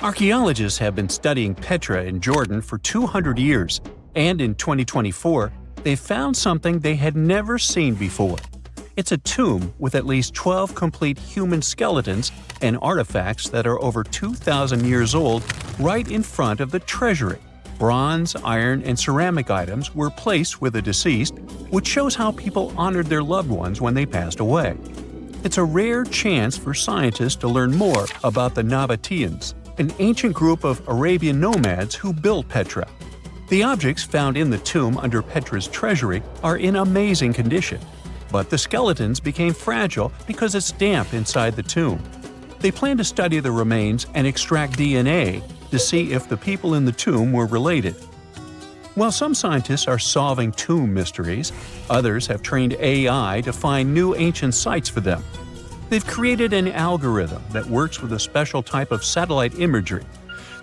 Archaeologists have been studying Petra in Jordan for 200 years, and in 2024, they found something they had never seen before. It's a tomb with at least 12 complete human skeletons and artifacts that are over 2,000 years old right in front of the treasury. Bronze, iron, and ceramic items were placed with the deceased, which shows how people honored their loved ones when they passed away. It's a rare chance for scientists to learn more about the Nabateans, an ancient group of Arabian nomads who built Petra. The objects found in the tomb under Petra's treasury are in amazing condition, but the skeletons became fragile because it's damp inside the tomb. They plan to study the remains and extract DNA to see if the people in the tomb were related. While some scientists are solving tomb mysteries, others have trained AI to find new ancient sites for them. They've created an algorithm that works with a special type of satellite imagery.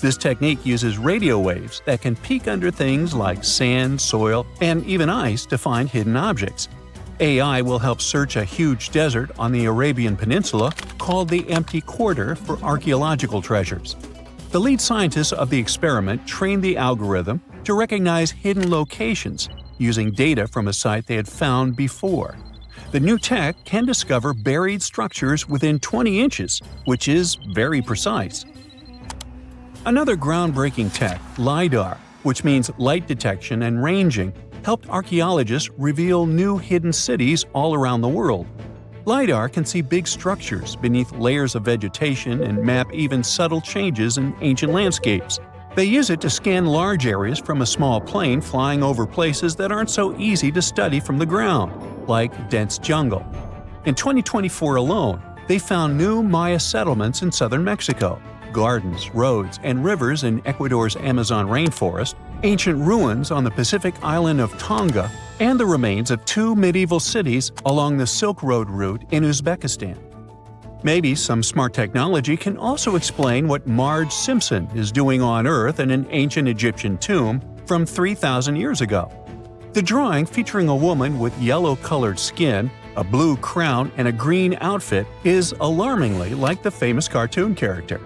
This technique uses radio waves that can peek under things like sand, soil, and even ice to find hidden objects. AI will help search a huge desert on the Arabian Peninsula called the Empty Quarter for archaeological treasures. The lead scientists of the experiment trained the algorithm to recognize hidden locations using data from a site they had found before. The new tech can discover buried structures within 20 inches, which is very precise. Another groundbreaking tech, LiDAR, which means light detection and ranging, helped archaeologists reveal new hidden cities all around the world. LiDAR can see big structures beneath layers of vegetation and map even subtle changes in ancient landscapes. They use it to scan large areas from a small plane flying over places that aren't so easy to study from the ground, like dense jungle. In 2024 alone, they found new Maya settlements in southern Mexico, gardens, roads, and rivers in Ecuador's Amazon rainforest, ancient ruins on the Pacific island of Tonga, and the remains of two medieval cities along the Silk Road route in Uzbekistan. Maybe some smart technology can also explain what Marge Simpson is doing on Earth in an ancient Egyptian tomb from 3,000 years ago. The drawing, featuring a woman with yellow-colored skin, a blue crown, and a green outfit, is alarmingly like the famous cartoon character.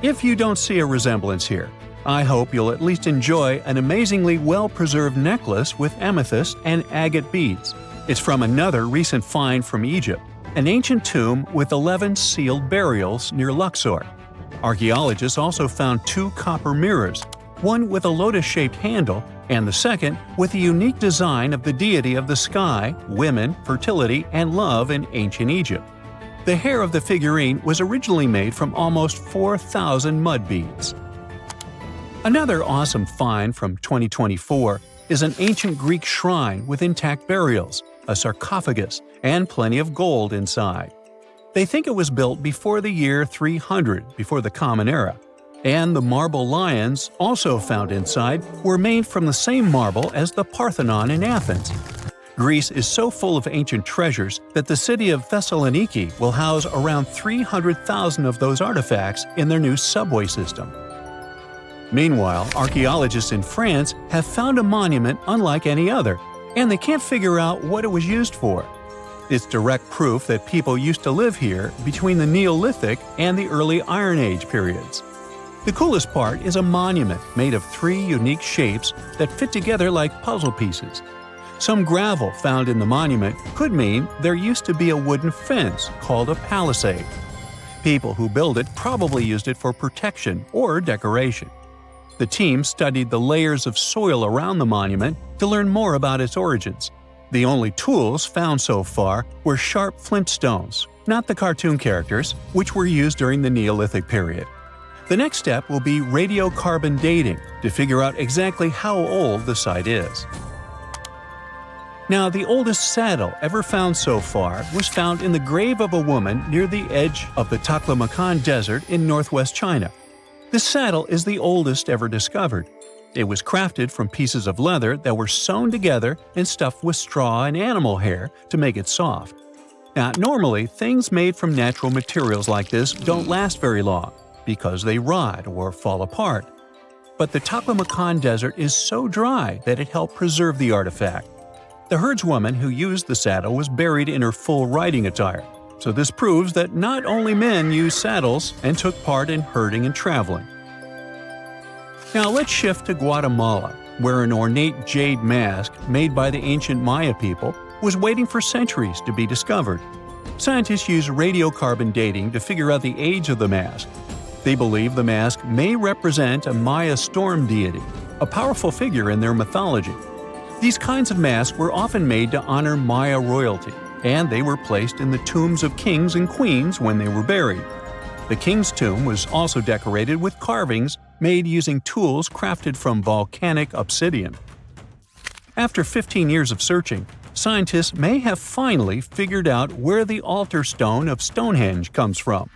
If you don't see a resemblance here, I hope you'll at least enjoy an amazingly well-preserved necklace with amethyst and agate beads. It's from another recent find from Egypt, an ancient tomb with 11 sealed burials near Luxor. Archaeologists also found two copper mirrors, one with a lotus-shaped handle and the second with a unique design of the deity of the sky, women, fertility, and love in ancient Egypt. The hair of the figurine was originally made from almost 4,000 mud beads. Another awesome find from 2024 is an ancient Greek shrine with intact burials, a sarcophagus, and plenty of gold inside. They think it was built before the year 300 before the Common Era, and the marble lions also found inside were made from the same marble as the Parthenon in Athens. Greece is so full of ancient treasures that the city of Thessaloniki will house around 300,000 of those artifacts in their new subway system. Meanwhile, archaeologists in France have found a monument unlike any other, and they can't figure out what it was used for. It's direct proof that people used to live here between the Neolithic and the early Iron Age periods. The coolest part is a monument made of 3 unique shapes that fit together like puzzle pieces. Some gravel found in the monument could mean there used to be a wooden fence called a palisade. People who built it probably used it for protection or decoration. The team studied the layers of soil around the monument to learn more about its origins. The only tools found so far were sharp flint stones, not the cartoon characters, which were used during the Neolithic period. The next step will be radiocarbon dating to figure out exactly how old the site is. Now, the oldest saddle ever found so far was found in the grave of a woman near the edge of the Taklamakan Desert in northwest China. This saddle is the oldest ever discovered. It was crafted from pieces of leather that were sewn together and stuffed with straw and animal hair to make it soft. Now, normally, things made from natural materials like this don't last very long because they rot or fall apart. But the Taklamakan Desert is so dry that it helped preserve the artifact. The herdswoman who used the saddle was buried in her full riding attire. so this proves that not only men used saddles and took part in herding and traveling. Now let's shift to Guatemala, where an ornate jade mask made by the ancient Maya people was waiting for centuries to be discovered. Scientists use radiocarbon dating to figure out the age of the mask. They believe the mask may represent a Maya storm deity, a powerful figure in their mythology. These kinds of masks were often made to honor Maya royalty, and they were placed in the tombs of kings and queens when they were buried. The king's tomb was also decorated with carvings made using tools crafted from volcanic obsidian. After 15 years of searching, scientists may have finally figured out where the altar stone of Stonehenge comes from.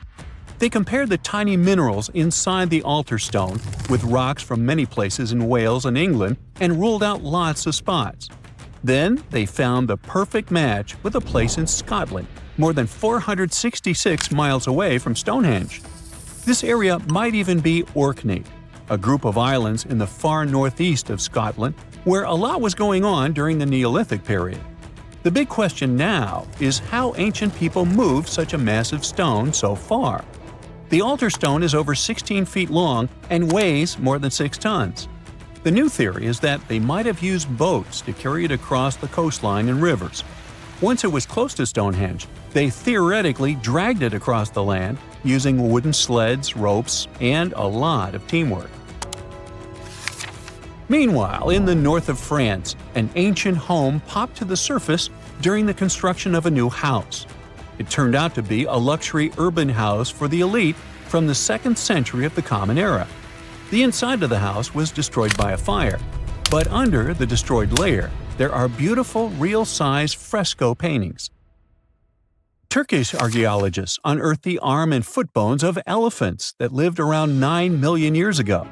They compared the tiny minerals inside the altar stone with rocks from many places in Wales and England and ruled out lots of spots. Then they found the perfect match with a place in Scotland, more than 466 miles away from Stonehenge. This area might even be Orkney, a group of islands in the far northeast of Scotland where a lot was going on during the Neolithic period. The big question now is how ancient people moved such a massive stone so far. The altar stone is over 16 feet long and weighs more than 6 tons. The new theory is that they might have used boats to carry it across the coastline and rivers. Once it was close to Stonehenge, they theoretically dragged it across the land using wooden sleds, ropes, and a lot of teamwork. Meanwhile, in the north of France, an ancient home popped to the surface during the construction of a new house. It turned out to be a luxury urban house for the elite from the 2nd century of the Common Era. The inside of the house was destroyed by a fire, but under the destroyed layer, there are beautiful, real-size fresco paintings. Turkish archaeologists unearthed the arm and foot bones of elephants that lived around 9 million years ago.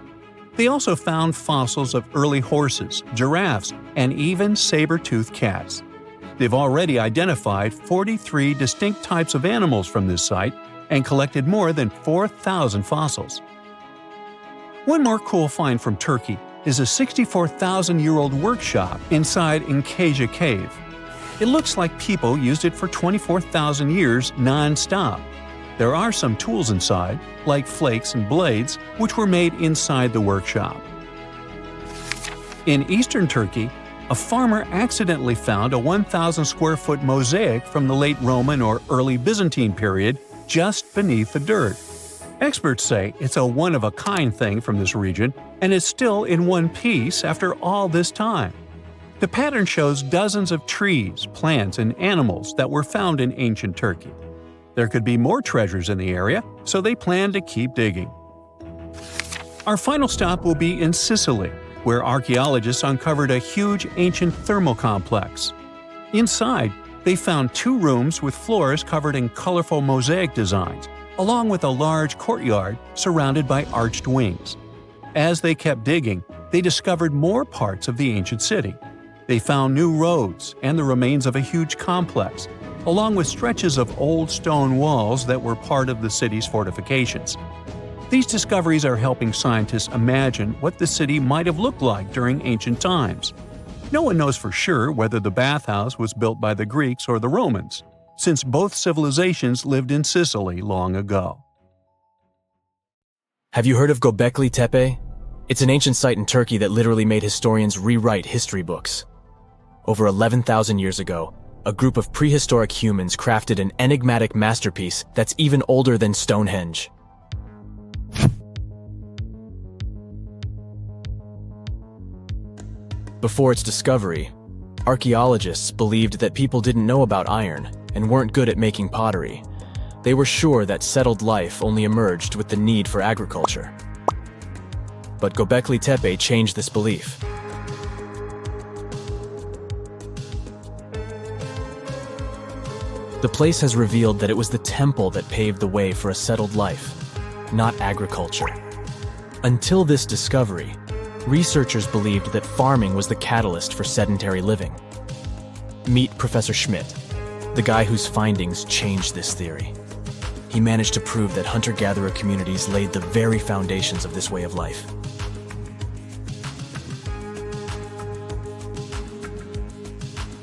They also found fossils of early horses, giraffes, and even saber-toothed cats. They've already identified 43 distinct types of animals from this site and collected more than 4,000 fossils. One more cool find from Turkey is a 64,000-year-old workshop inside Incasia Cave. It looks like people used it for 24,000 years non-stop. There are some tools inside, like flakes and blades, which were made inside the workshop. In eastern Turkey, a farmer accidentally found a 1,000-square-foot mosaic from the late Roman or early Byzantine period just beneath the dirt. Experts say it's a one-of-a-kind thing from this region, and it's still in one piece after all this time. The pattern shows dozens of trees, plants, and animals that were found in ancient Turkey. There could be more treasures in the area, so they plan to keep digging. Our final stop will be in Sicily, where archaeologists uncovered a huge ancient thermal complex. Inside, they found 2 rooms with floors covered in colorful mosaic designs, along with a large courtyard surrounded by arched wings. As they kept digging, they discovered more parts of the ancient city. They found new roads and the remains of a huge complex, along with stretches of old stone walls that were part of the city's fortifications. These discoveries are helping scientists imagine what the city might have looked like during ancient times. No one knows for sure whether the bathhouse was built by the Greeks or the Romans, since both civilizations lived in Sicily long ago. Have you heard of Göbekli Tepe? It's an ancient site in Turkey that literally made historians rewrite history books. Over 11,000 years ago, a group of prehistoric humans crafted an enigmatic masterpiece that's even older than Stonehenge. Before its discovery, archaeologists believed that people didn't know about iron and weren't good at making pottery. They were sure that settled life only emerged with the need for agriculture. But Göbekli Tepe changed this belief. The place has revealed that it was the temple that paved the way for a settled life, not agriculture. Until this discovery, researchers believed that farming was the catalyst for sedentary living. Meet Professor Schmidt, the guy whose findings changed this theory. He managed to prove that hunter-gatherer communities laid the very foundations of this way of life.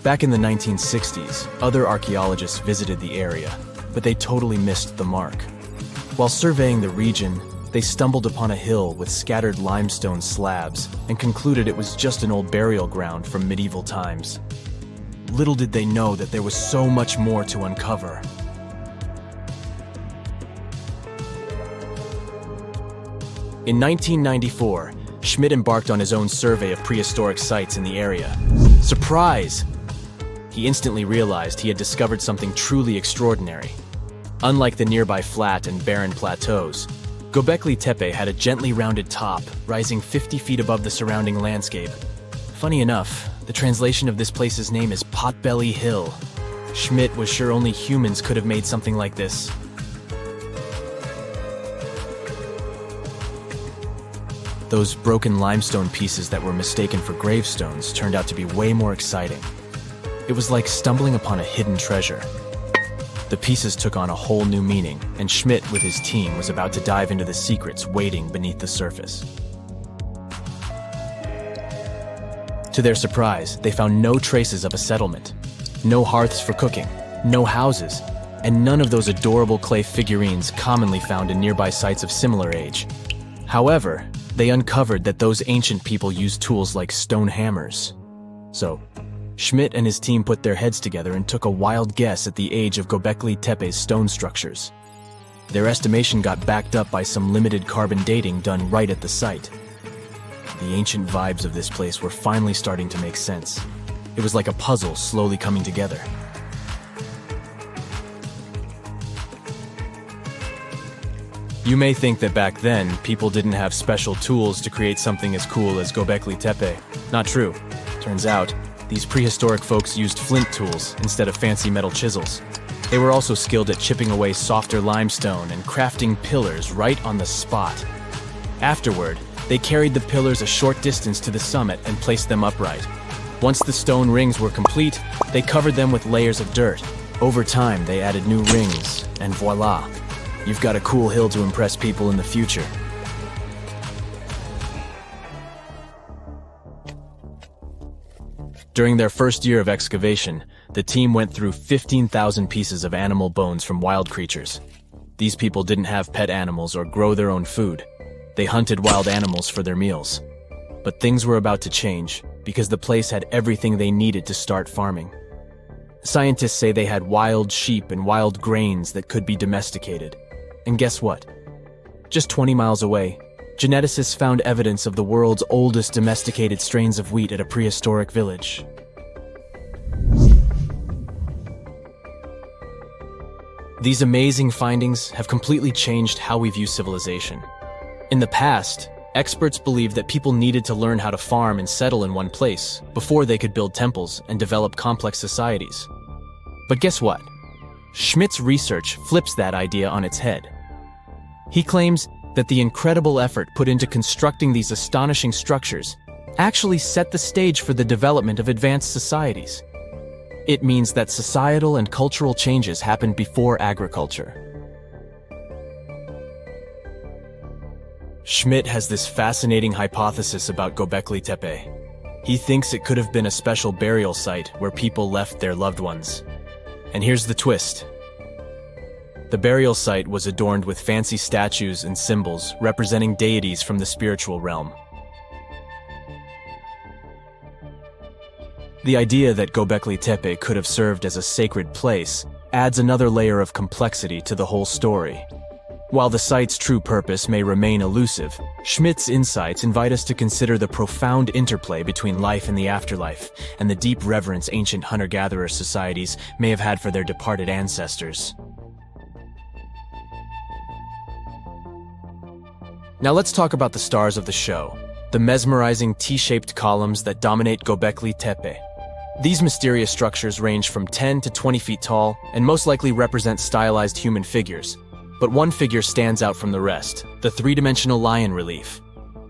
Back in the 1960s, other archaeologists visited the area. but they totally missed the mark. While surveying the region, they stumbled upon a hill with scattered limestone slabs and concluded it was just an old burial ground from medieval times. Little did they know that there was so much more to uncover. In 1994, Schmidt embarked on his own survey of prehistoric sites in the area. Surprise! He instantly realized he had discovered something truly extraordinary. Unlike the nearby flat and barren plateaus, Göbekli Tepe had a gently rounded top, rising 50 feet above the surrounding landscape. Funny enough, the translation of this place's name is Potbelly Hill. Schmidt was sure only humans could have made something like this. Those broken limestone pieces that were mistaken for gravestones turned out to be way more exciting. It was like stumbling upon a hidden treasure. The pieces took on a whole new meaning, and Schmidt with his team was about to dive into the secrets waiting beneath the surface. To their surprise, they found no traces of a settlement. No hearths for cooking, no houses, and none of those adorable clay figurines commonly found in nearby sites of similar age. However, they uncovered that those ancient people used tools like stone hammers. So, Schmidt and his team put their heads together and took a wild guess at the age of Göbekli Tepe's stone structures. Their estimation got backed up by some limited carbon dating done right at the site. The ancient vibes of this place were finally starting to make sense. It was like a puzzle slowly coming together. You may think that back then, people didn't have special tools to create something as cool as Göbekli Tepe. Not true. Turns out, these prehistoric folks used flint tools instead of fancy metal chisels. They were also skilled at chipping away softer limestone and crafting pillars right on the spot. Afterward, they carried the pillars a short distance to the summit and placed them upright. Once the stone rings were complete, they covered them with layers of dirt. Over time, they added new rings, and voila! You've got a cool hill to impress people in the future. During their first year of excavation, the team went through 15,000 pieces of animal bones from wild creatures. These people didn't have pet animals or grow their own food. They hunted wild animals for their meals. But things were about to change, because the place had everything they needed to start farming. Scientists say they had wild sheep and wild grains that could be domesticated. And guess what? Just 20 miles away, geneticists found evidence of the world's oldest domesticated strains of wheat at a prehistoric village. These amazing findings have completely changed how we view civilization. In the past, experts believed that people needed to learn how to farm and settle in one place before they could build temples and develop complex societies. But guess what? Schmidt's research flips that idea on its head. He claims that the incredible effort put into constructing these astonishing structures actually set the stage for the development of advanced societies. It means that societal and cultural changes happened before agriculture. Schmidt has this fascinating hypothesis about Göbekli Tepe. He thinks it could have been a special burial site where people left their loved ones. And here's the twist. The burial site was adorned with fancy statues and symbols representing deities from the spiritual realm. The idea that Göbekli Tepe could have served as a sacred place adds another layer of complexity to the whole story. While the site's true purpose may remain elusive, Schmidt's insights invite us to consider the profound interplay between life and the afterlife, and the deep reverence ancient hunter-gatherer societies may have had for their departed ancestors. Now let's talk about the stars of the show, the mesmerizing T-shaped columns that dominate Göbekli Tepe. These mysterious structures range from 10 to 20 feet tall and most likely represent stylized human figures. But one figure stands out from the rest, the three-dimensional lion relief.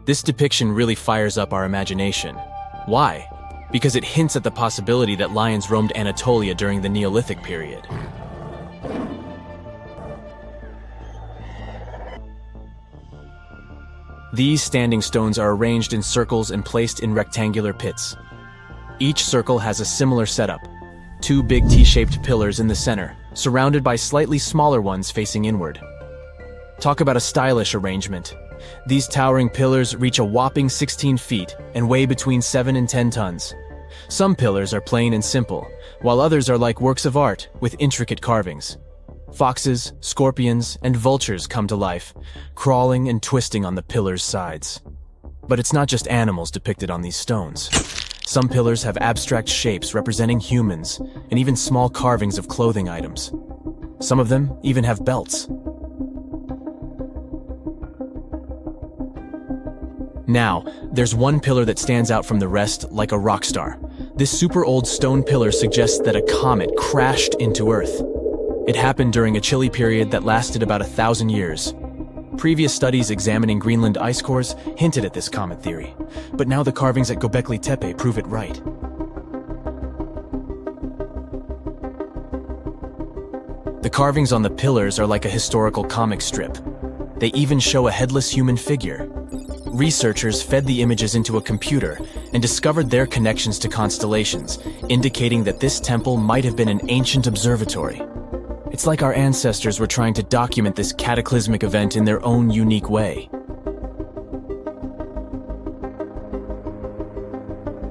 This depiction really fires up our imagination. Why? Because it hints at the possibility that lions roamed Anatolia during the Neolithic period. These standing stones are arranged in circles and placed in rectangular pits. Each circle has a similar setup. Two big T-shaped pillars in the center, surrounded by slightly smaller ones facing inward. Talk about a stylish arrangement. These towering pillars reach a whopping 16 feet and weigh between 7 and 10 tons. Some pillars are plain and simple, while others are like works of art with intricate carvings. Foxes, scorpions, and vultures come to life, crawling and twisting on the pillars' sides. But it's not just animals depicted on these stones. Some pillars have abstract shapes representing humans, and even small carvings of clothing items. Some of them even have belts. Now, there's one pillar that stands out from the rest like a rock star. This super old stone pillar suggests that a comet crashed into Earth. It happened during a chilly period that lasted about 1,000 years. Previous studies examining Greenland ice cores hinted at this comet theory, but now the carvings at Göbekli Tepe prove it right. The carvings on the pillars are like a historical comic strip. They even show a headless human figure. Researchers fed the images into a computer and discovered their connections to constellations, indicating that this temple might have been an ancient observatory. It's like our ancestors were trying to document this cataclysmic event in their own unique way.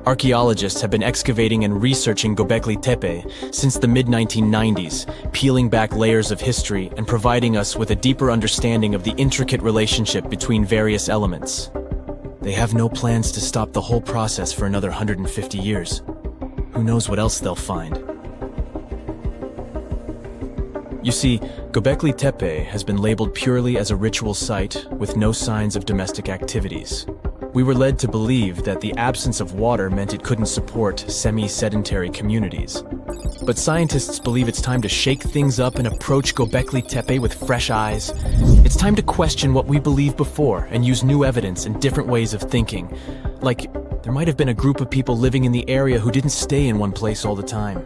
Archaeologists have been excavating and researching Göbekli Tepe since the mid-1990s, peeling back layers of history and providing us with a deeper understanding of the intricate relationship between various elements. They have no plans to stop the whole process for another 150 years. Who knows what else they'll find? You see, Göbekli Tepe has been labeled purely as a ritual site with no signs of domestic activities. We were led to believe that the absence of water meant it couldn't support semi-sedentary communities. But scientists believe it's time to shake things up and approach Göbekli Tepe with fresh eyes. It's time to question what we believed before and use new evidence and different ways of thinking. Like, there might have been a group of people living in the area who didn't stay in one place all the time.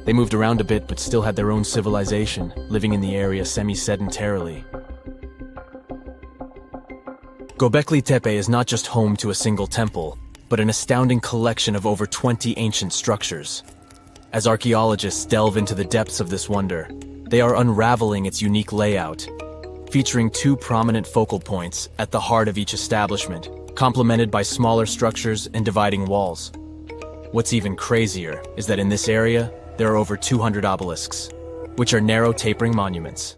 They moved around a bit but still had their own civilization, living in the area semi-sedentarily. Göbekli Tepe is not just home to a single temple, but an astounding collection of over 20 ancient structures. As archaeologists delve into the depths of this wonder, they are unraveling its unique layout, featuring 2 prominent focal points at the heart of each establishment, complemented by smaller structures and dividing walls. What's even crazier is that in this area, there are over 200 obelisks, which are narrow tapering monuments.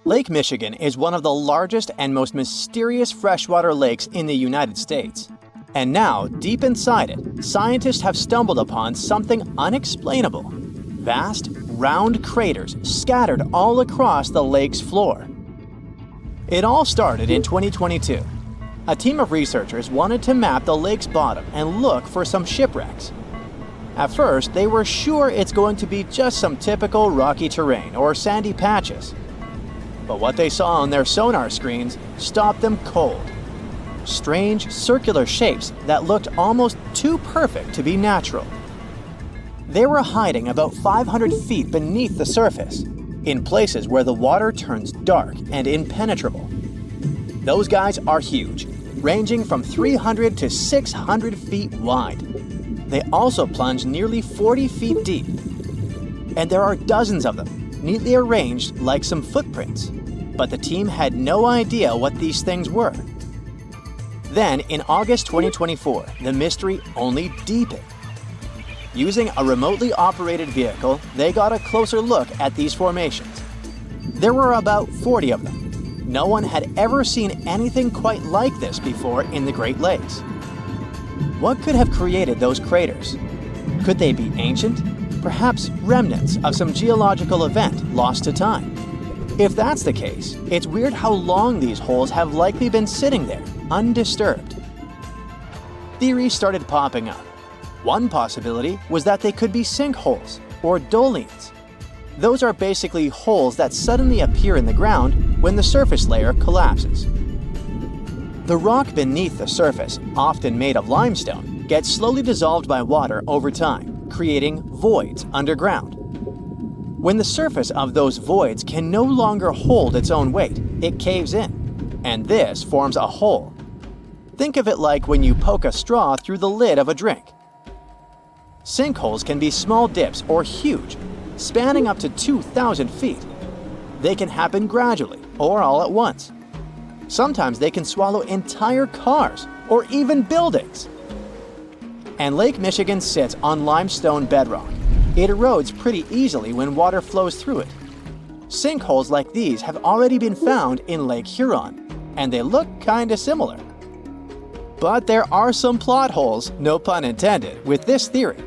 Lake Michigan is one of the largest and most mysterious freshwater lakes in the United States. And now, deep inside it, scientists have stumbled upon something unexplainable. Vast, round craters scattered all across the lake's floor. It all started in 2022. A team of researchers wanted to map the lake's bottom and look for some shipwrecks. At first, they were sure it's going to be just some typical rocky terrain or sandy patches. But what they saw on their sonar screens stopped them cold. Strange, circular shapes that looked almost too perfect to be natural. They were hiding about 500 feet beneath the surface, in places where the water turns dark and impenetrable. Those guys are huge, ranging from 300 to 600 feet wide. They also plunge nearly 40 feet deep. And there are dozens of them, neatly arranged like some footprints. But the team had no idea what these things were. Then, in August 2024, the mystery only deepened. Using a remotely operated vehicle, they got a closer look at these formations. There were about 40 of them. No one had ever seen anything quite like this before in the Great Lakes. What could have created those craters? Could they be ancient? Perhaps remnants of some geological event lost to time? If that's the case, it's weird how long these holes have likely been sitting there, undisturbed. Theories started popping up. One possibility was that they could be sinkholes, or dolines. Those are basically holes that suddenly appear in the ground when the surface layer collapses. The rock beneath the surface, often made of limestone, gets slowly dissolved by water over time, creating voids underground. When the surface of those voids can no longer hold its own weight, it caves in, and this forms a hole. Think of it like when you poke a straw through the lid of a drink. Sinkholes can be small dips or huge, spanning up to 2,000 feet. They can happen gradually or all at once. Sometimes they can swallow entire cars or even buildings. And Lake Michigan sits on limestone bedrock. It erodes pretty easily when water flows through it. Sinkholes like these have already been found in Lake Huron, and they look kinda similar. But there are some plot holes, no pun intended, with this theory.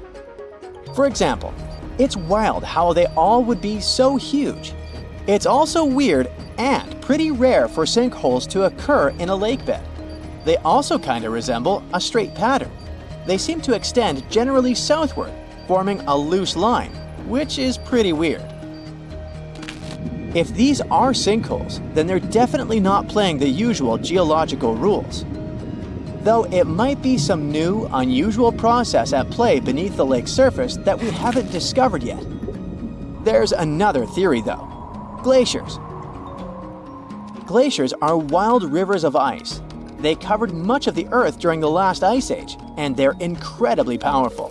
For example, it's wild how they all would be so huge. It's also weird and pretty rare for sinkholes to occur in a lake bed. They also kinda resemble a straight pattern. They seem to extend generally southward, forming a loose line, which is pretty weird. If these are sinkholes, then they're definitely not playing the usual geological rules. Though it might be some new, unusual process at play beneath the lake's surface that we haven't discovered yet. There's another theory though: glaciers. Glaciers are wild rivers of ice. They covered much of the Earth during the last ice age, and they're incredibly powerful.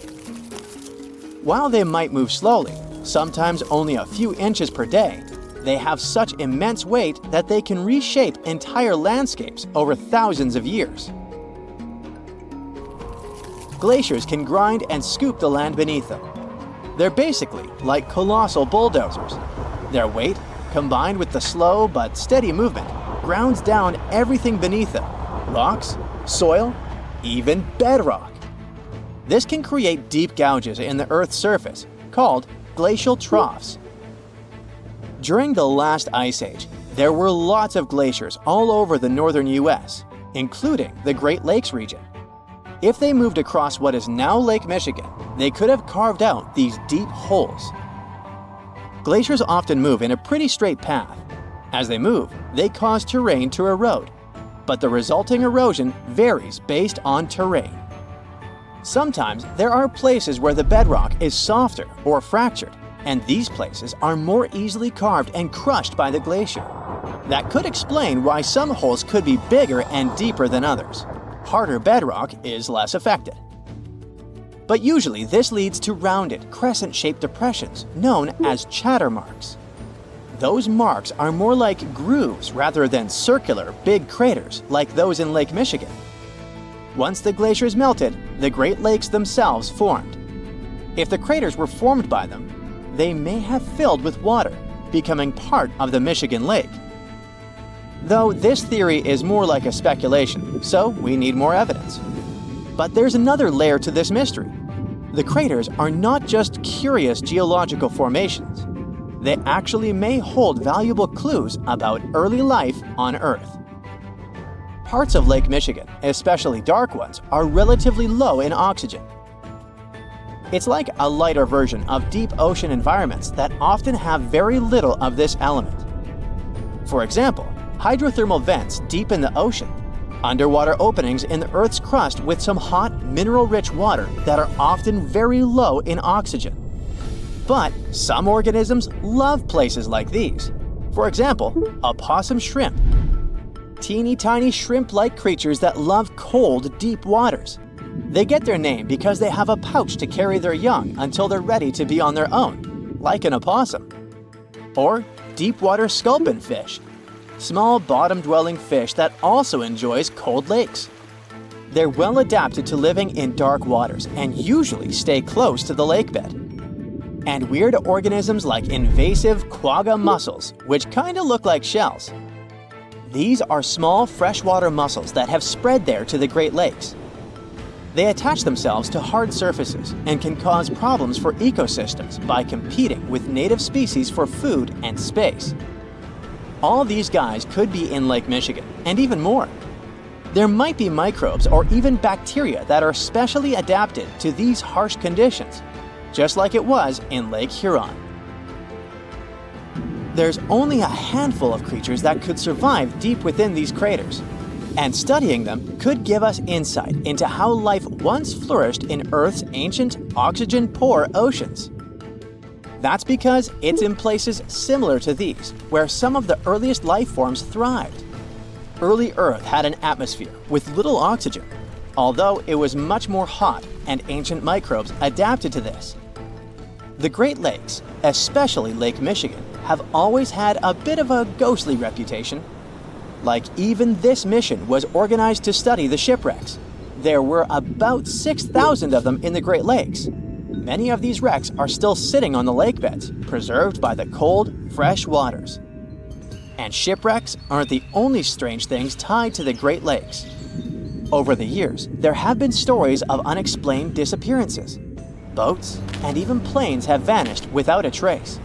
While they might move slowly, sometimes only a few inches per day, they have such immense weight that they can reshape entire landscapes over thousands of years. Glaciers can grind and scoop the land beneath them. They're basically like colossal bulldozers. Their weight, combined with the slow but steady movement, grounds down everything beneath them: rocks, soil, even bedrock. This can create deep gouges in the Earth's surface, called glacial troughs. During the last ice age, there were lots of glaciers all over the northern US, including the Great Lakes region. If they moved across what is now Lake Michigan, they could have carved out these deep holes. Glaciers often move in a pretty straight path. As they move, they cause terrain to erode, but the resulting erosion varies based on terrain. Sometimes there are places where the bedrock is softer or fractured, and these places are more easily carved and crushed by the glacier. That could explain why some holes could be bigger and deeper than others. Harder bedrock is less affected. But usually this leads to rounded, crescent-shaped depressions known as chatter marks. Those marks are more like grooves rather than circular, big craters like those in Lake Michigan. Once the glaciers melted, the Great Lakes themselves formed. If the craters were formed by them, they may have filled with water, becoming part of the Michigan Lake. Though this theory is more like a speculation, so we need more evidence. But there's another layer to this mystery. The craters are not just curious geological formations. They actually may hold valuable clues about early life on Earth. Parts of Lake Michigan, especially dark ones, are relatively low in oxygen. It's like a lighter version of deep ocean environments that often have very little of this element. For example, hydrothermal vents deep in the ocean, underwater openings in the Earth's crust with some hot, mineral-rich water that are often very low in oxygen. But some organisms love places like these. For example, opossum shrimp. Teeny tiny shrimp-like creatures that love cold, deep waters. They get their name because they have a pouch to carry their young until they're ready to be on their own, like an opossum. Or deep-water sculpin fish, small bottom-dwelling fish that also enjoys cold lakes. They're well adapted to living in dark waters and usually stay close to the lake bed. And weird organisms like invasive quagga mussels, which kinda look like shells. These are small freshwater mussels that have spread there to the Great Lakes. They attach themselves to hard surfaces and can cause problems for ecosystems by competing with native species for food and space. All these guys could be in Lake Michigan, and even more. There might be microbes or even bacteria that are specially adapted to these harsh conditions, just like it was in Lake Huron. There's only a handful of creatures that could survive deep within these craters, and studying them could give us insight into how life once flourished in Earth's ancient, oxygen-poor oceans. That's because it's in places similar to these, where some of the earliest life forms thrived. Early Earth had an atmosphere with little oxygen, although it was much more hot, and ancient microbes adapted to this. The Great Lakes, especially Lake Michigan, have always had a bit of a ghostly reputation. Like even this mission was organized to study the shipwrecks. There were about 6,000 of them in the Great Lakes. Many of these wrecks are still sitting on the lake beds, preserved by the cold, fresh waters. And shipwrecks aren't the only strange things tied to the Great Lakes. Over the years, there have been stories of unexplained disappearances. Boats and even planes have vanished without a trace.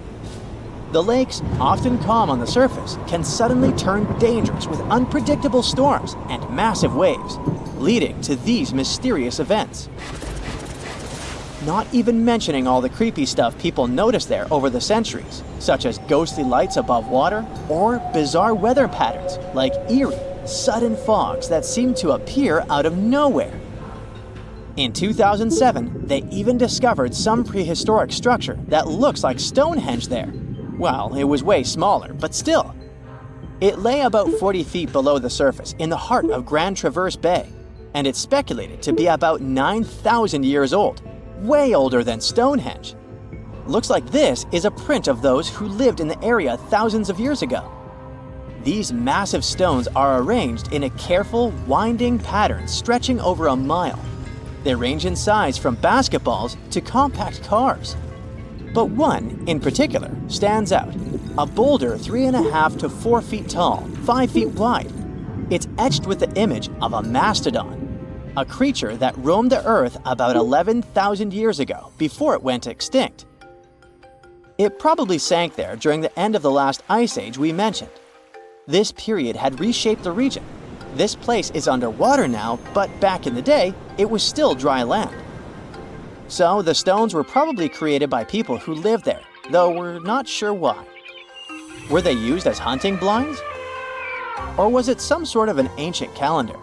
The lakes, often calm on the surface, can suddenly turn dangerous with unpredictable storms and massive waves, leading to these mysterious events. Not even mentioning all the creepy stuff people noticed there over the centuries, such as ghostly lights above water or bizarre weather patterns like eerie, sudden fogs that seem to appear out of nowhere. In 2007, they even discovered some prehistoric structure that looks like Stonehenge there. Well, it was way smaller, but still. It lay about 40 feet below the surface in the heart of Grand Traverse Bay, and it's speculated to be about 9,000 years old, way older than Stonehenge. Looks like this is a print of those who lived in the area thousands of years ago. These massive stones are arranged in a careful, winding pattern stretching over a mile. They range in size from basketballs to compact cars. But one, in particular, stands out. A boulder 3.5 to 4 feet tall, 5 feet wide. It's etched with the image of a mastodon, a creature that roamed the earth about 11,000 years ago before it went extinct. It probably sank there during the end of the last ice age we mentioned. This period had reshaped the region. This place is underwater now, but back in the day, it was still dry land. So the stones were probably created by people who lived there, though we're not sure why. Were they used as hunting blinds? Or was it some sort of an ancient calendar?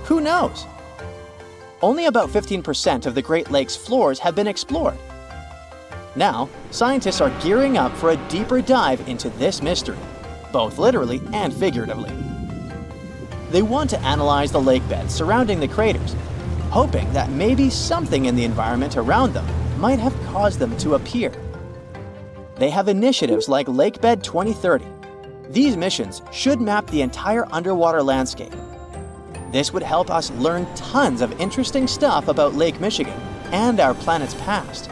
Who knows? Only about 15% of the Great Lakes floors have been explored. Now, scientists are gearing up for a deeper dive into this mystery, both literally and figuratively. They want to analyze the lake beds surrounding the craters, hoping that maybe something in the environment around them might have caused them to appear. They have initiatives like Lakebed 2030. These missions should map the entire underwater landscape. This would help us learn tons of interesting stuff about Lake Michigan and our planet's past.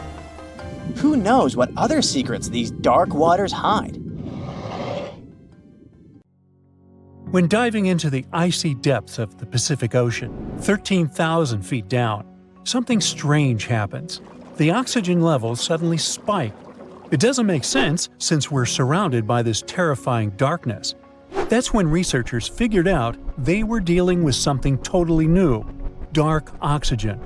Who knows what other secrets these dark waters hide? When diving into the icy depths of the Pacific Ocean, 13,000 feet down, something strange happens. The oxygen levels suddenly spike. It doesn't make sense since we're surrounded by this terrifying darkness. That's when researchers figured out they were dealing with something totally new: dark oxygen.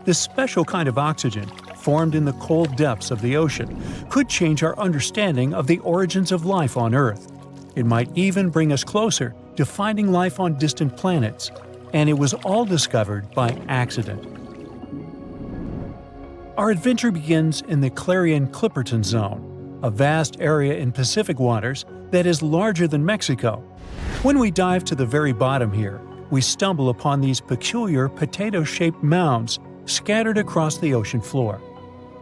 This special kind of oxygen, formed in the cold depths of the ocean, could change our understanding of the origins of life on Earth. It might even bring us closer to finding life on distant planets, and it was all discovered by accident. Our adventure begins in the Clarion-Clipperton Zone, a vast area in Pacific waters that is larger than Mexico. When we dive to the very bottom here, we stumble upon these peculiar potato-shaped mounds scattered across the ocean floor.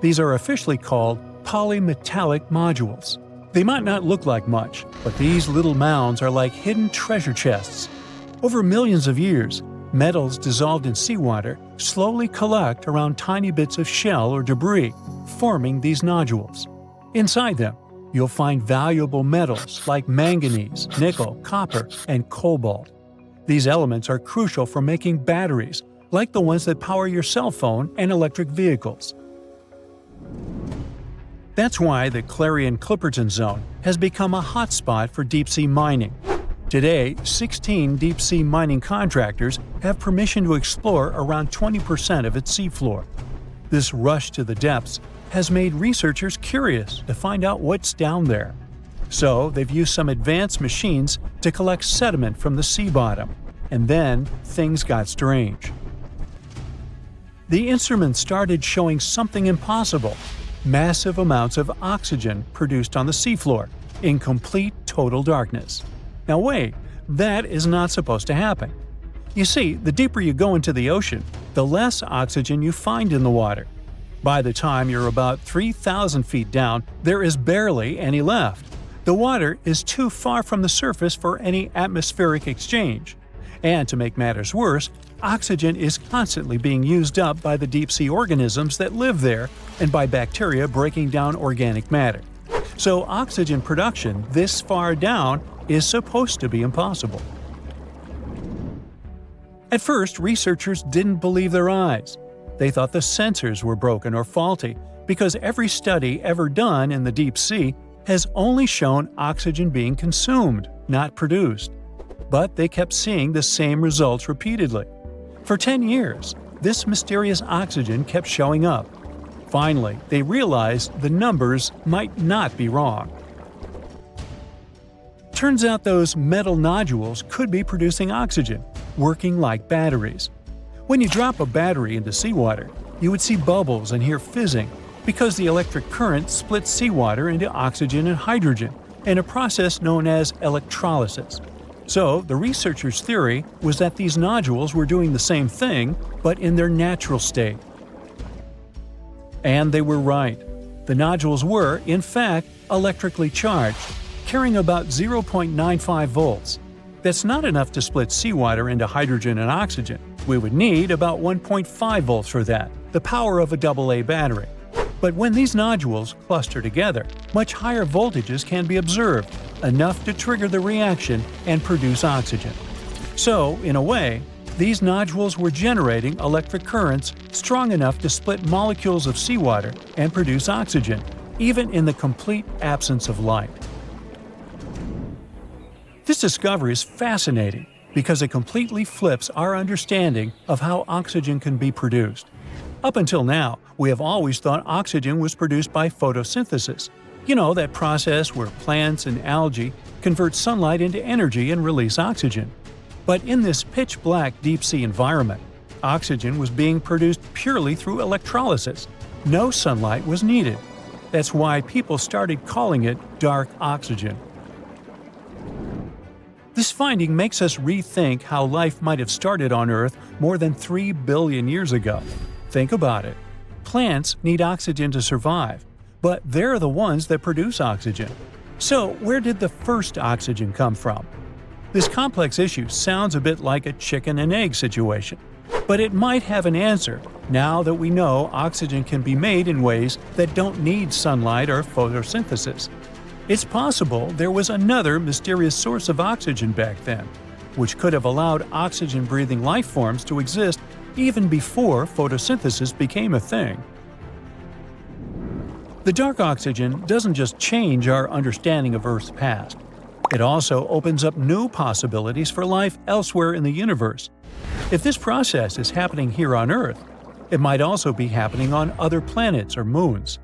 These are officially called polymetallic modules. They might not look like much, but these little mounds are like hidden treasure chests. Over millions of years, metals dissolved in seawater slowly collect around tiny bits of shell or debris, forming these nodules. Inside them, you'll find valuable metals like manganese, nickel, copper, and cobalt. These elements are crucial for making batteries, like the ones that power your cell phone and electric vehicles. That's why the Clarion-Clipperton Zone has become a hotspot for deep-sea mining. Today, 16 deep-sea mining contractors have permission to explore around 20% of its seafloor. This rush to the depths has made researchers curious to find out what's down there. So they've used some advanced machines to collect sediment from the sea bottom, and then things got strange. The instruments started showing something impossible: massive amounts of oxygen produced on the seafloor, in complete total darkness. Now wait, that is not supposed to happen. You see, the deeper you go into the ocean, the less oxygen you find in the water. By the time you're about 3,000 feet down, there is barely any left. The water is too far from the surface for any atmospheric exchange. And to make matters worse, oxygen is constantly being used up by the deep-sea organisms that live there and by bacteria breaking down organic matter. So oxygen production this far down is supposed to be impossible. At first, researchers didn't believe their eyes. They thought the sensors were broken or faulty because every study ever done in the deep sea has only shown oxygen being consumed, not produced. But they kept seeing the same results repeatedly. For 10 years, this mysterious oxygen kept showing up. Finally, they realized the numbers might not be wrong. Turns out those metal nodules could be producing oxygen, working like batteries. When you drop a battery into seawater, you would see bubbles and hear fizzing because the electric current splits seawater into oxygen and hydrogen in a process known as electrolysis. So, the researchers' theory was that these nodules were doing the same thing, but in their natural state. And they were right. The nodules were, in fact, electrically charged, carrying about 0.95 volts. That's not enough to split seawater into hydrogen and oxygen. We would need about 1.5 volts for that, the power of a AA battery. But when these nodules cluster together, much higher voltages can be observed, enough to trigger the reaction and produce oxygen. So, in a way, these nodules were generating electric currents strong enough to split molecules of seawater and produce oxygen, even in the complete absence of light. This discovery is fascinating because it completely flips our understanding of how oxygen can be produced. Up until now, we have always thought oxygen was produced by photosynthesis. You know, that process where plants and algae convert sunlight into energy and release oxygen. But in this pitch-black deep-sea environment, oxygen was being produced purely through electrolysis. No sunlight was needed. That's why people started calling it dark oxygen. This finding makes us rethink how life might have started on Earth more than 3 billion years ago. Think about it. Plants need oxygen to survive, but they're the ones that produce oxygen. So, where did the first oxygen come from? This complex issue sounds a bit like a chicken and egg situation, but it might have an answer now that we know oxygen can be made in ways that don't need sunlight or photosynthesis. It's possible there was another mysterious source of oxygen back then, which could have allowed oxygen-breathing life forms to exist even before photosynthesis became a thing. The dark oxygen doesn't just change our understanding of Earth's past. It also opens up new possibilities for life elsewhere in the universe. If this process is happening here on Earth, it might also be happening on other planets or moons.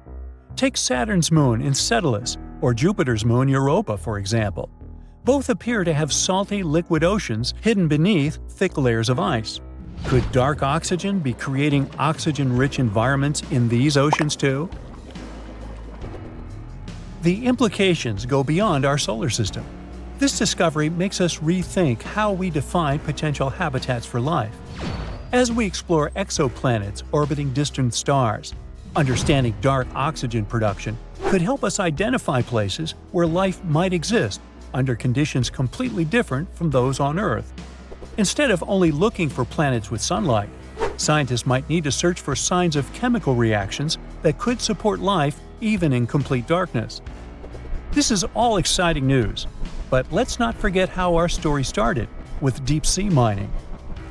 Take Saturn's moon Enceladus or Jupiter's moon Europa, for example. Both appear to have salty liquid oceans hidden beneath thick layers of ice. Could dark oxygen be creating oxygen-rich environments in these oceans too? The implications go beyond our solar system. This discovery makes us rethink how we define potential habitats for life. As we explore exoplanets orbiting distant stars, understanding dark oxygen production could help us identify places where life might exist under conditions completely different from those on Earth. Instead of only looking for planets with sunlight, scientists might need to search for signs of chemical reactions that could support life even in complete darkness. This is all exciting news, but let's not forget how our story started, with deep-sea mining.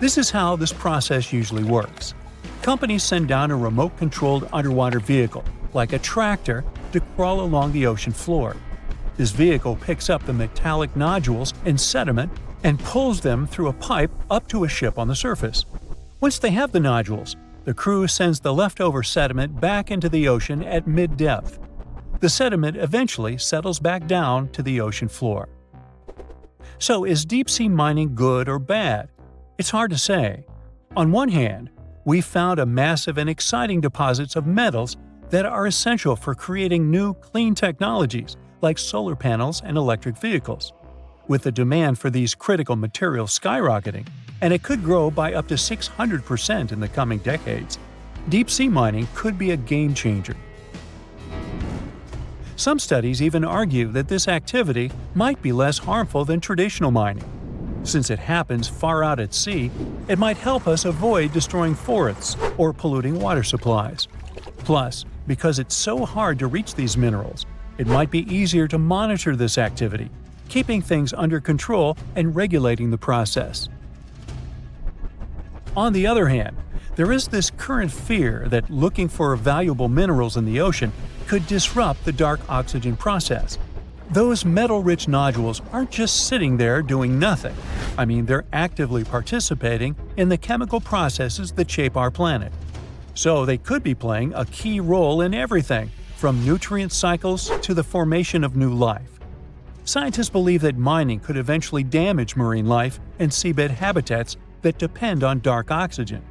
This is how this process usually works. Companies send down a remote-controlled underwater vehicle, like a tractor, to crawl along the ocean floor. This vehicle picks up the metallic nodules and sediment and pulls them through a pipe up to a ship on the surface. Once they have the nodules, the crew sends the leftover sediment back into the ocean at mid-depth. The sediment eventually settles back down to the ocean floor. So is deep-sea mining good or bad? It's hard to say. On one hand, we found a massive and exciting deposits of metals that are essential for creating new clean technologies like solar panels and electric vehicles. With the demand for these critical materials skyrocketing, and it could grow by up to 600% in the coming decades, deep-sea mining could be a game-changer. Some studies even argue that this activity might be less harmful than traditional mining. Since it happens far out at sea, it might help us avoid destroying forests or polluting water supplies. Plus, because it's so hard to reach these minerals, it might be easier to monitor this activity, keeping things under control and regulating the process. On the other hand, there is this current fear that looking for valuable minerals in the ocean could disrupt the dark oxygen process. Those metal-rich nodules aren't just sitting there doing nothing. I mean, they're actively participating in the chemical processes that shape our planet. So they could be playing a key role in everything, from nutrient cycles to the formation of new life. Scientists believe that mining could eventually damage marine life and seabed habitats that depend on dark oxygen.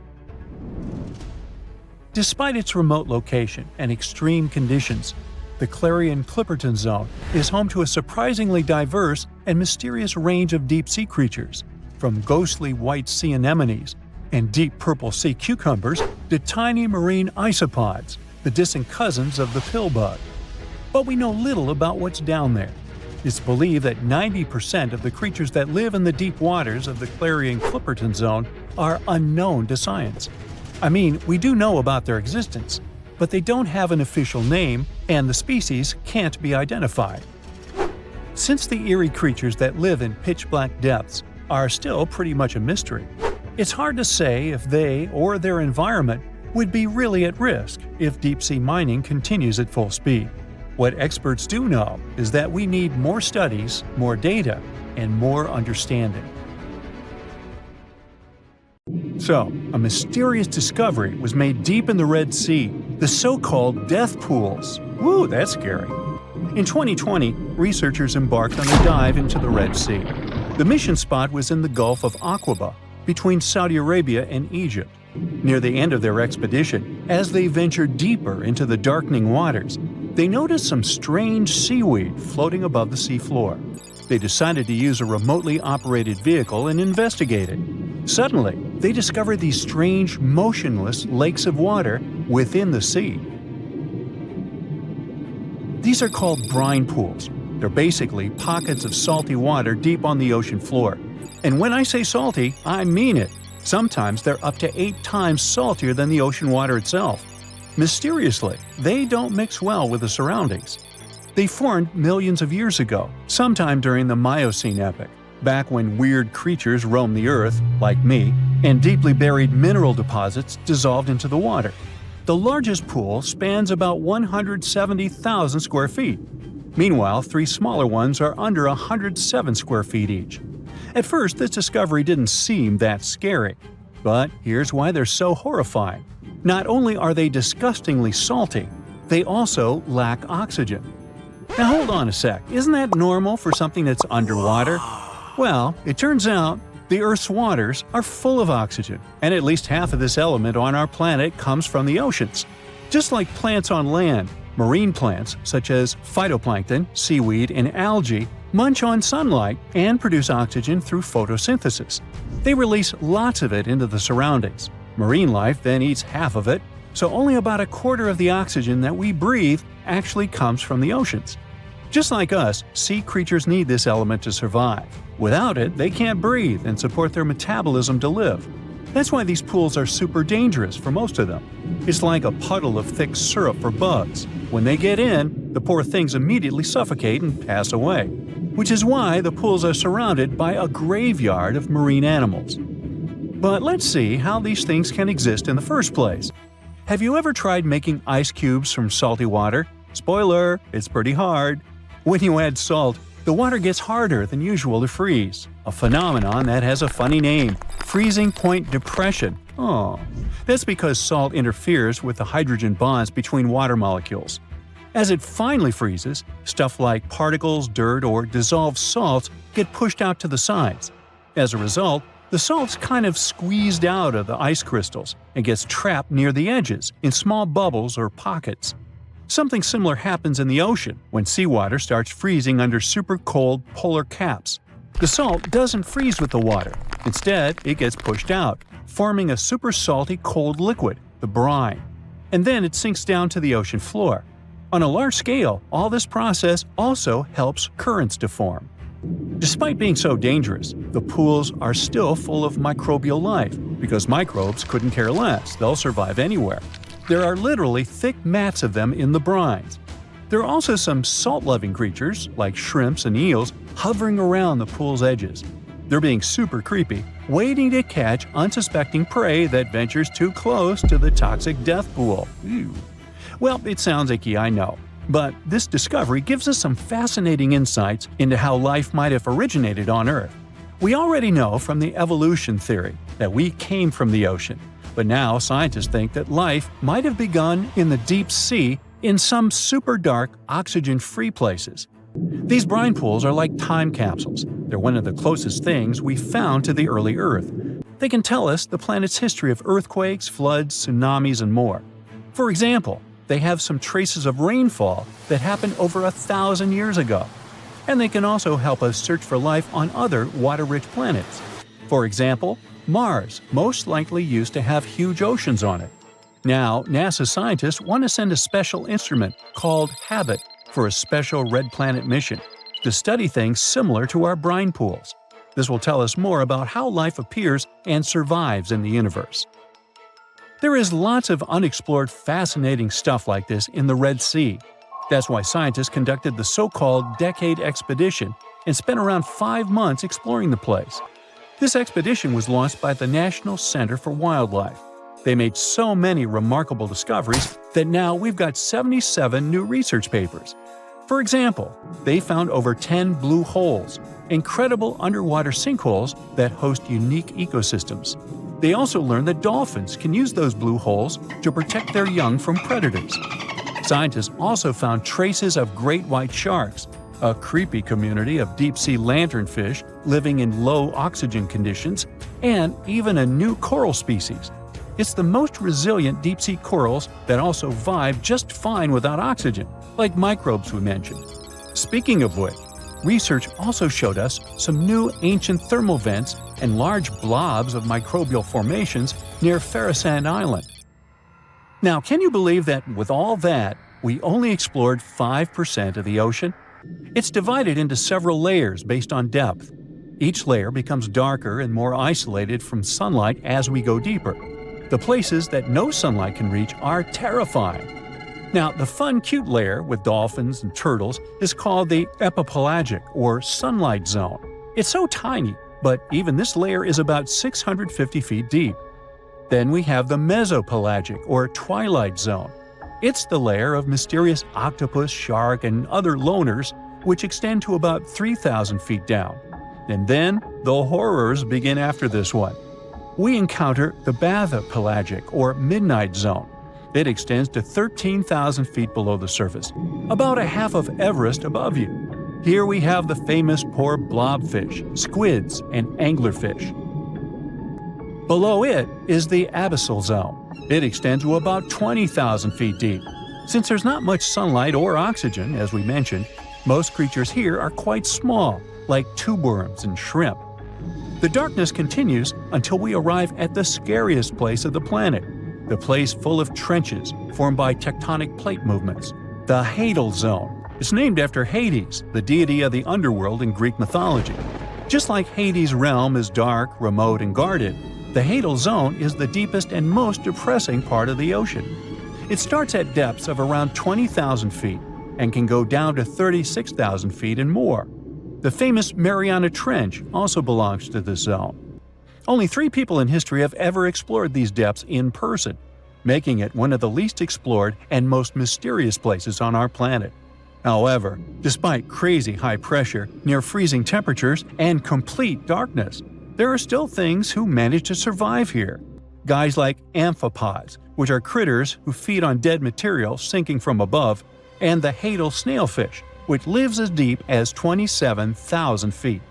Despite its remote location and extreme conditions, the Clarion-Clipperton Zone is home to a surprisingly diverse and mysterious range of deep-sea creatures, from ghostly white sea anemones and deep purple sea cucumbers to tiny marine isopods, the distant cousins of the pill bug. But we know little about what's down there. It's believed that 90% of the creatures that live in the deep waters of the Clarion-Clipperton Zone are unknown to science. I mean, we do know about their existence, but they don't have an official name and the species can't be identified. Since the eerie creatures that live in pitch-black depths are still pretty much a mystery, it's hard to say if they or their environment would be really at risk if deep-sea mining continues at full speed. What experts do know is that we need more studies, more data, and more understanding. So, a mysterious discovery was made deep in the Red Sea, the so-called death pools. Woo, that's scary. In 2020, researchers embarked on a dive into the Red Sea. The mission spot was in the Gulf of Aqaba, between Saudi Arabia and Egypt. Near the end of their expedition, as they ventured deeper into the darkening waters, they noticed some strange seaweed floating above the seafloor. They decided to use a remotely operated vehicle and investigate it. Suddenly, they discovered these strange, motionless lakes of water within the sea. These are called brine pools. They're basically pockets of salty water deep on the ocean floor. And when I say salty, I mean it. Sometimes they're up to 8 times saltier than the ocean water itself. Mysteriously, they don't mix well with the surroundings. They formed millions of years ago, sometime during the Miocene epoch, back when weird creatures roamed the earth, like me, and deeply buried mineral deposits dissolved into the water. The largest pool spans about 170,000 square feet. Meanwhile, 3 smaller ones are under 107 square feet each. At first, this discovery didn't seem that scary. But here's why they're so horrifying. Not only are they disgustingly salty, they also lack oxygen. Now hold on a sec, isn't that normal for something that's underwater? Well, it turns out the Earth's waters are full of oxygen, and at least half of this element on our planet comes from the oceans. Just like plants on land, marine plants such as phytoplankton, seaweed, and algae munch on sunlight and produce oxygen through photosynthesis. They release lots of it into the surroundings. Marine life then eats half of it, so only about a quarter of the oxygen that we breathe actually comes from the oceans. Just like us, sea creatures need this element to survive. Without it, they can't breathe and support their metabolism to live. That's why these pools are super dangerous for most of them. It's like a puddle of thick syrup for bugs. When they get in, the poor things immediately suffocate and pass away. Which is why the pools are surrounded by a graveyard of marine animals. But let's see how these things can exist in the first place. Have you ever tried making ice cubes from salty water? Spoiler, it's pretty hard. When you add salt, the water gets harder than usual to freeze, a phenomenon that has a funny name, freezing point depression. Oh, that's because salt interferes with the hydrogen bonds between water molecules. As it finally freezes, stuff like particles, dirt, or dissolved salts get pushed out to the sides. As a result, the salt's kind of squeezed out of the ice crystals and gets trapped near the edges in small bubbles or pockets. Something similar happens in the ocean when seawater starts freezing under super cold polar caps. The salt doesn't freeze with the water. Instead, it gets pushed out, forming a super salty cold liquid the brine. And then it sinks down to the ocean floor. On a large scale, all this process also helps currents to form. Despite being so dangerous, the pools are still full of microbial life, because microbes couldn't care less, they'll survive anywhere. There are literally thick mats of them in the brines. There are also some salt-loving creatures, like shrimps and eels, hovering around the pool's edges. They're being super creepy, waiting to catch unsuspecting prey that ventures too close to the toxic death pool. Ew. Well, it sounds icky, I know. But this discovery gives us some fascinating insights into how life might have originated on Earth. We already know from the evolution theory that we came from the ocean, but now scientists think that life might have begun in the deep sea in some super dark, oxygen-free places. These brine pools are like time capsules. They're one of the closest things we found to the early Earth. They can tell us the planet's history of earthquakes, floods, tsunamis, and more. For example, they have some traces of rainfall that happened over 1,000 years ago. And they can also help us search for life on other water-rich planets. For example, Mars most likely used to have huge oceans on it. Now, NASA scientists want to send a special instrument called HABIT for a special red planet mission to study things similar to our brine pools. This will tell us more about how life appears and survives in the universe. There is lots of unexplored fascinating stuff like this in the Red Sea. That's why scientists conducted the so-called Decade Expedition and spent around 5 months exploring the place. This expedition was launched by the National Center for Wildlife. They made so many remarkable discoveries that now we've got 77 new research papers. For example, they found over 10 blue holes, incredible underwater sinkholes that host unique ecosystems. They also learned that dolphins can use those blue holes to protect their young from predators. Scientists also found traces of great white sharks, a creepy community of deep-sea lanternfish living in low oxygen conditions, and even a new coral species. It's the most resilient deep-sea corals that also vibe just fine without oxygen, like microbes we mentioned. Speaking of which, research also showed us some new ancient thermal vents and large blobs of microbial formations near Fluorescent Island. Now, can you believe that with all that, we only explored 5% of the ocean? It's divided into several layers based on depth. Each layer becomes darker and more isolated from sunlight as we go deeper. The places that no sunlight can reach are terrifying. Now, the fun, cute layer with dolphins and turtles is called the epipelagic, or sunlight zone. It's so tiny, but even this layer is about 650 feet deep. Then we have the mesopelagic, or twilight zone. It's the layer of mysterious octopus, shark, and other loners, which extend to about 3,000 feet down. And then, the horrors begin after this one. We encounter the bathypelagic, or midnight zone. It extends to 13,000 feet below the surface, about a half of Everest above you. Here we have the famous poor blobfish, squids, and anglerfish. Below it is the abyssal zone. It extends to about 20,000 feet deep. Since there's not much sunlight or oxygen, as we mentioned, most creatures here are quite small, like tube worms and shrimp. The darkness continues until we arrive at the scariest place of the planet, the place full of trenches formed by tectonic plate movements, the Hadal Zone. It's named after Hades, the deity of the underworld in Greek mythology. Just like Hades' realm is dark, remote, and guarded, the Hadal Zone is the deepest and most depressing part of the ocean. It starts at depths of around 20,000 feet and can go down to 36,000 feet and more. The famous Mariana Trench also belongs to this zone. Only 3 people in history have ever explored these depths in person, making it one of the least explored and most mysterious places on our planet. However, despite crazy high pressure, near freezing temperatures, and complete darkness, there are still things who manage to survive here. Guys like amphipods, which are critters who feed on dead material sinking from above, and the Hadal snailfish, which lives as deep as 27,000 feet.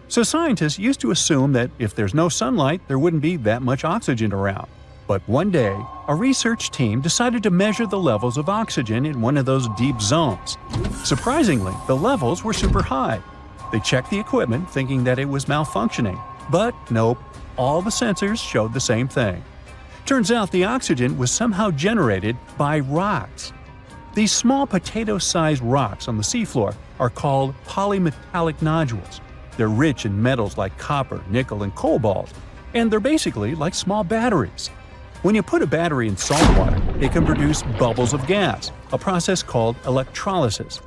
So scientists used to assume that if there's no sunlight, there wouldn't be that much oxygen around. But one day, a research team decided to measure the levels of oxygen in one of those deep zones. Surprisingly, the levels were super high. They checked the equipment thinking that it was malfunctioning, but nope, all the sensors showed the same thing. Turns out the oxygen was somehow generated by rocks. These small potato-sized rocks on the seafloor are called polymetallic nodules. They're rich in metals like copper, nickel, and cobalt, and they're basically like small batteries. When you put a battery in salt water, it can produce bubbles of gas, a process called electrolysis.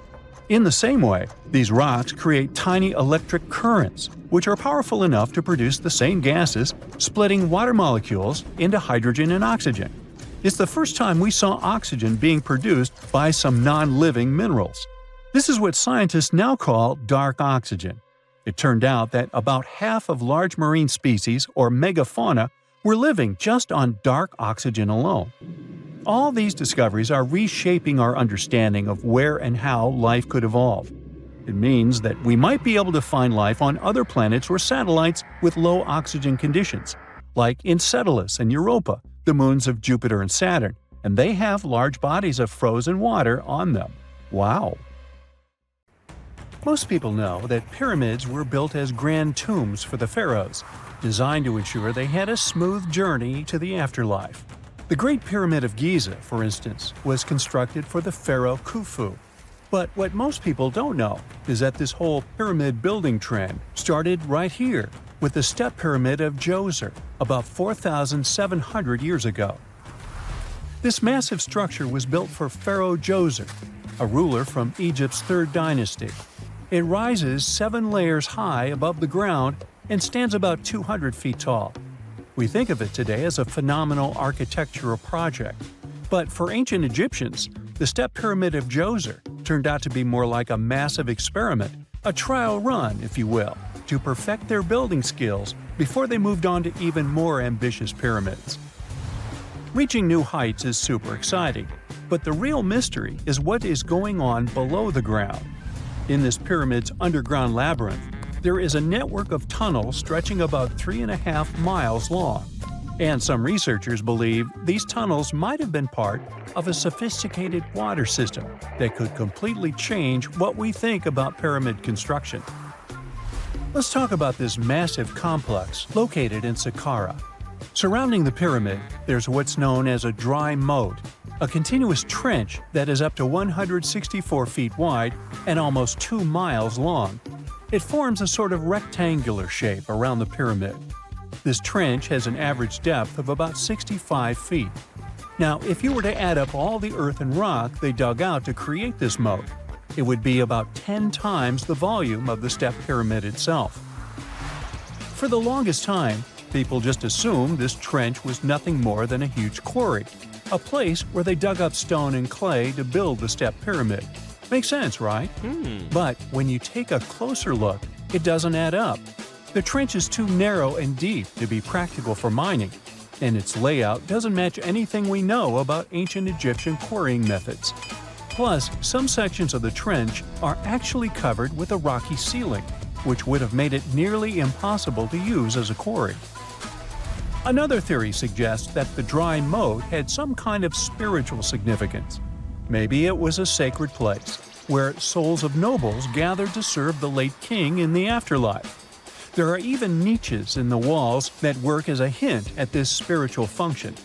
In the same way, these rocks create tiny electric currents, which are powerful enough to produce the same gases, splitting water molecules into hydrogen and oxygen. It's the first time we saw oxygen being produced by some non-living minerals. This is what scientists now call dark oxygen. It turned out that about half of large marine species, or megafauna, were living just on dark oxygen alone. All these discoveries are reshaping our understanding of where and how life could evolve. It means that we might be able to find life on other planets or satellites with low oxygen conditions, like Enceladus and Europa, the moons of Jupiter and Saturn, and they have large bodies of frozen water on them. Wow! Most people know that pyramids were built as grand tombs for the pharaohs, designed to ensure they had a smooth journey to the afterlife. The Great Pyramid of Giza, for instance, was constructed for the pharaoh Khufu. But what most people don't know is that this whole pyramid building trend started right here, with the step pyramid of Djoser, about 4,700 years ago. This massive structure was built for Pharaoh Djoser, a ruler from Egypt's 3rd dynasty. It rises 7 layers high above the ground and stands about 200 feet tall. We think of it today as a phenomenal architectural project. But for ancient Egyptians, the step pyramid of Djoser turned out to be more like a massive experiment, a trial run, if you will, to perfect their building skills before they moved on to even more ambitious pyramids. Reaching new heights is super exciting, but the real mystery is what is going on below the ground. In this pyramid's underground labyrinth, there is a network of tunnels stretching about 3.5 miles long, and some researchers believe these tunnels might have been part of a sophisticated water system that could completely change what we think about pyramid construction. Let's talk about this massive complex located in Saqqara. Surrounding the pyramid, there's what's known as a dry moat, a continuous trench that is up to 164 feet wide and almost 2 miles long. It forms a sort of rectangular shape around the pyramid. This trench has an average depth of about 65 feet. Now, if you were to add up all the earth and rock they dug out to create this moat, it would be about 10 times the volume of the step pyramid itself. For the longest time, people just assumed this trench was nothing more than a huge quarry, a place where they dug up stone and clay to build the step pyramid. Makes sense, right? But when you take a closer look, it doesn't add up. The trench is too narrow and deep to be practical for mining, and its layout doesn't match anything we know about ancient Egyptian quarrying methods. Plus, some sections of the trench are actually covered with a rocky ceiling, which would have made it nearly impossible to use as a quarry. Another theory suggests that the dry moat had some kind of spiritual significance. Maybe it was a sacred place, where souls of nobles gathered to serve the late king in the afterlife. There are even niches in the walls that work as a hint at this spiritual function.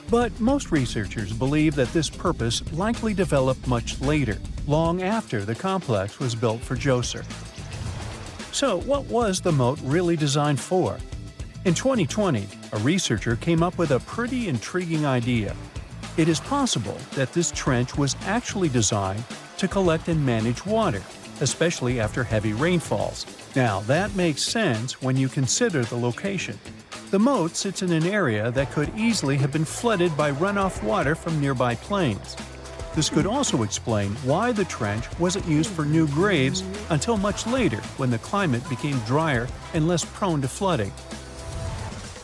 But most researchers believe that this purpose likely developed much later, long after the complex was built for Djoser. So what was the moat really designed for? In 2020, a researcher came up with a pretty intriguing idea. It is possible that this trench was actually designed to collect and manage water, especially after heavy rainfalls. Now, that makes sense when you consider the location. The moat sits in an area that could easily have been flooded by runoff water from nearby plains. This could also explain why the trench wasn't used for new graves until much later when the climate became drier and less prone to flooding.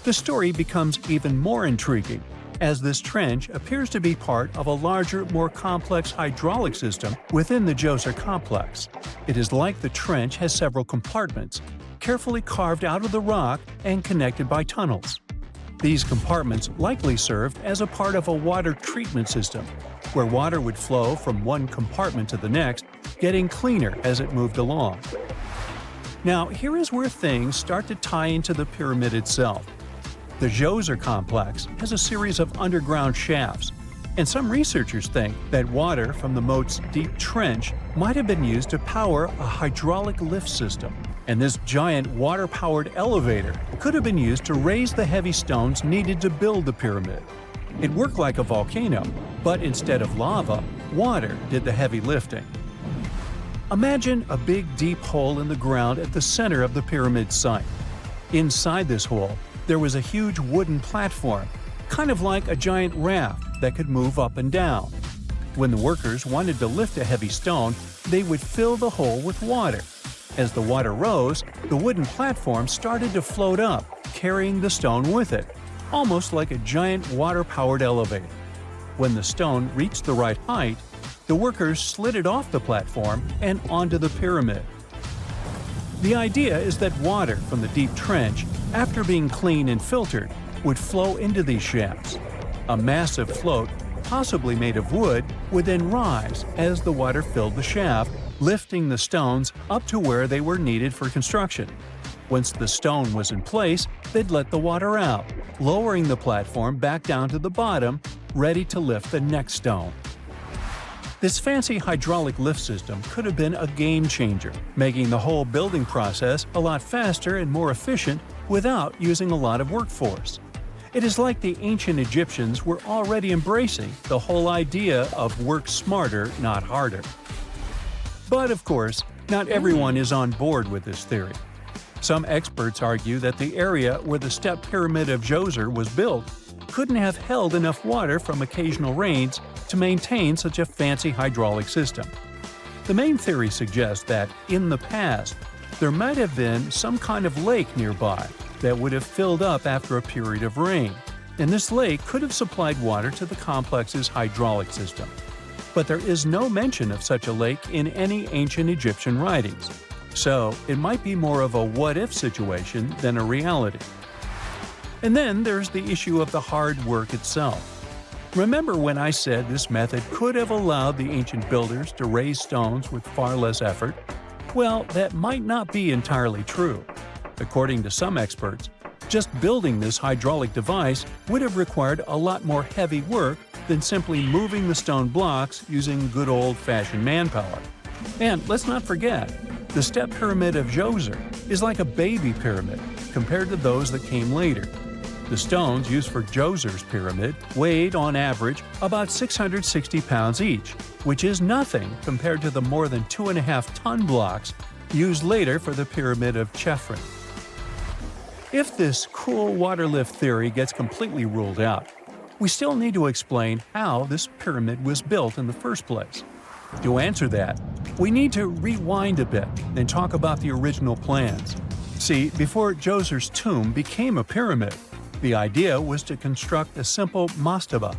The story becomes even more intriguing as this trench appears to be part of a larger, more complex hydraulic system within the Djoser complex. It is like the trench has several compartments, carefully carved out of the rock and connected by tunnels. These compartments likely served as a part of a water treatment system, where water would flow from one compartment to the next, getting cleaner as it moved along. Now, here is where things start to tie into the pyramid itself. The Djoser complex has a series of underground shafts, and some researchers think that water from the moat's deep trench might have been used to power a hydraulic lift system. And this giant water-powered elevator could have been used to raise the heavy stones needed to build the pyramid. It worked like a volcano, but instead of lava, water did the heavy lifting. Imagine a big deep hole in the ground at the center of the pyramid site. Inside this hole, there was a huge wooden platform, kind of like a giant raft that could move up and down. When the workers wanted to lift a heavy stone, they would fill the hole with water. As the water rose, the wooden platform started to float up, carrying the stone with it, almost like a giant water-powered elevator. When the stone reached the right height, the workers slid it off the platform and onto the pyramid. The idea is that water from the deep trench, after being cleaned and filtered, would flow into these shafts. A massive float, possibly made of wood, would then rise as the water filled the shaft, lifting the stones up to where they were needed for construction. Once the stone was in place, they'd let the water out, lowering the platform back down to the bottom, ready to lift the next stone. This fancy hydraulic lift system could have been a game changer, making the whole building process a lot faster and more efficient without using a lot of workforce. It is like the ancient Egyptians were already embracing the whole idea of work smarter, not harder. But of course, not everyone is on board with this theory. Some experts argue that the area where the step pyramid of Djoser was built couldn't have held enough water from occasional rains to maintain such a fancy hydraulic system. The main theory suggests that, in the past, there might have been some kind of lake nearby that would have filled up after a period of rain, and this lake could have supplied water to the complex's hydraulic system. But there is no mention of such a lake in any ancient Egyptian writings, so it might be more of a what-if situation than a reality. And then there's the issue of the hard work itself. Remember when I said this method could have allowed the ancient builders to raise stones with far less effort? Well, that might not be entirely true. According to some experts, just building this hydraulic device would have required a lot more heavy work than simply moving the stone blocks using good old-fashioned manpower. And let's not forget, the step pyramid of Djoser is like a baby pyramid compared to those that came later. The stones used for Djoser's pyramid weighed, on average, about 660 pounds each, which is nothing compared to the more than 2.5-ton blocks used later for the pyramid of Chephren. If this cool water lift theory gets completely ruled out, we still need to explain how this pyramid was built in the first place. To answer that, we need to rewind a bit and talk about the original plans. See, before Djoser's tomb became a pyramid, the idea was to construct a simple mastaba.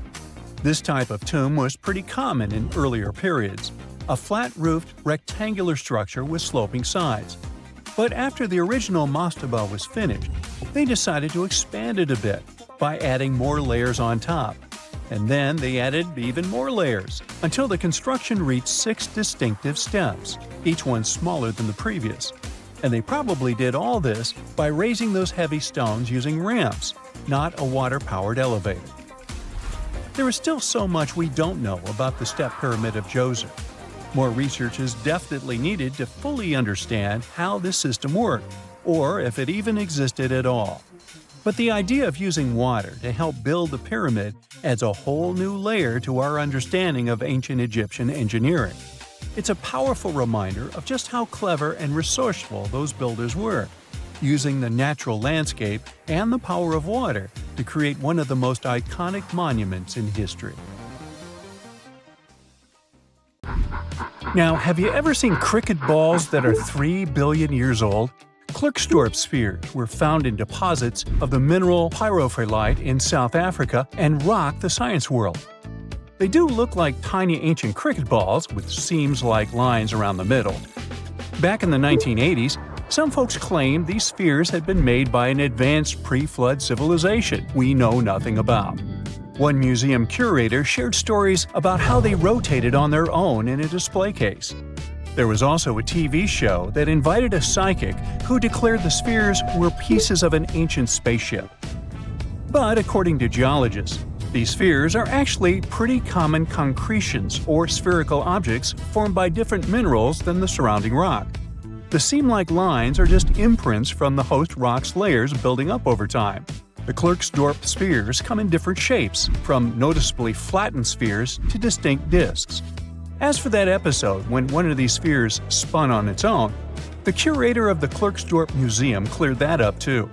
This type of tomb was pretty common in earlier periods, a flat-roofed, rectangular structure with sloping sides. But after the original mastaba was finished, they decided to expand it a bit by adding more layers on top. And then they added even more layers, until the construction reached 6 distinctive steps, each one smaller than the previous. And they probably did all this by raising those heavy stones using ramps, not a water-powered elevator. There is still so much we don't know about the step pyramid of Djoser. More research is definitely needed to fully understand how this system worked, or if it even existed at all. But the idea of using water to help build the pyramid adds a whole new layer to our understanding of ancient Egyptian engineering. It's a powerful reminder of just how clever and resourceful those builders were, using the natural landscape and the power of water to create one of the most iconic monuments in history. Now, have you ever seen cricket balls that are 3 billion years old? Klerksdorp spheres were found in deposits of the mineral pyrophyllite in South Africa and rock the science world. They do look like tiny ancient cricket balls with seams-like lines around the middle. Back in the 1980s, some folks claimed these spheres had been made by an advanced pre-flood civilization we know nothing about. One museum curator shared stories about how they rotated on their own in a display case. There was also a TV show that invited a psychic who declared the spheres were pieces of an ancient spaceship. But according to geologists, these spheres are actually pretty common concretions or spherical objects formed by different minerals than the surrounding rock. The seam-like lines are just imprints from the host rock's layers building up over time. The Klerksdorp spheres come in different shapes, from noticeably flattened spheres to distinct disks. As for that episode when one of these spheres spun on its own, the curator of the Klerksdorp Museum cleared that up too.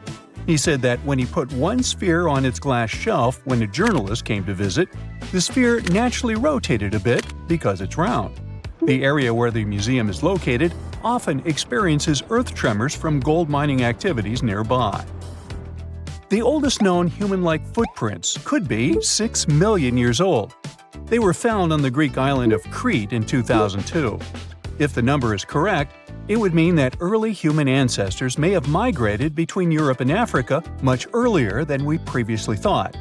He said that when he put one sphere on its glass shelf when a journalist came to visit, the sphere naturally rotated a bit because it's round. The area where the museum is located often experiences earth tremors from gold mining activities nearby. The oldest known human-like footprints could be 6 million years old. They were found on the Greek island of Crete in 2002. If the number is correct, it would mean that early human ancestors may have migrated between Europe and Africa much earlier than we previously thought.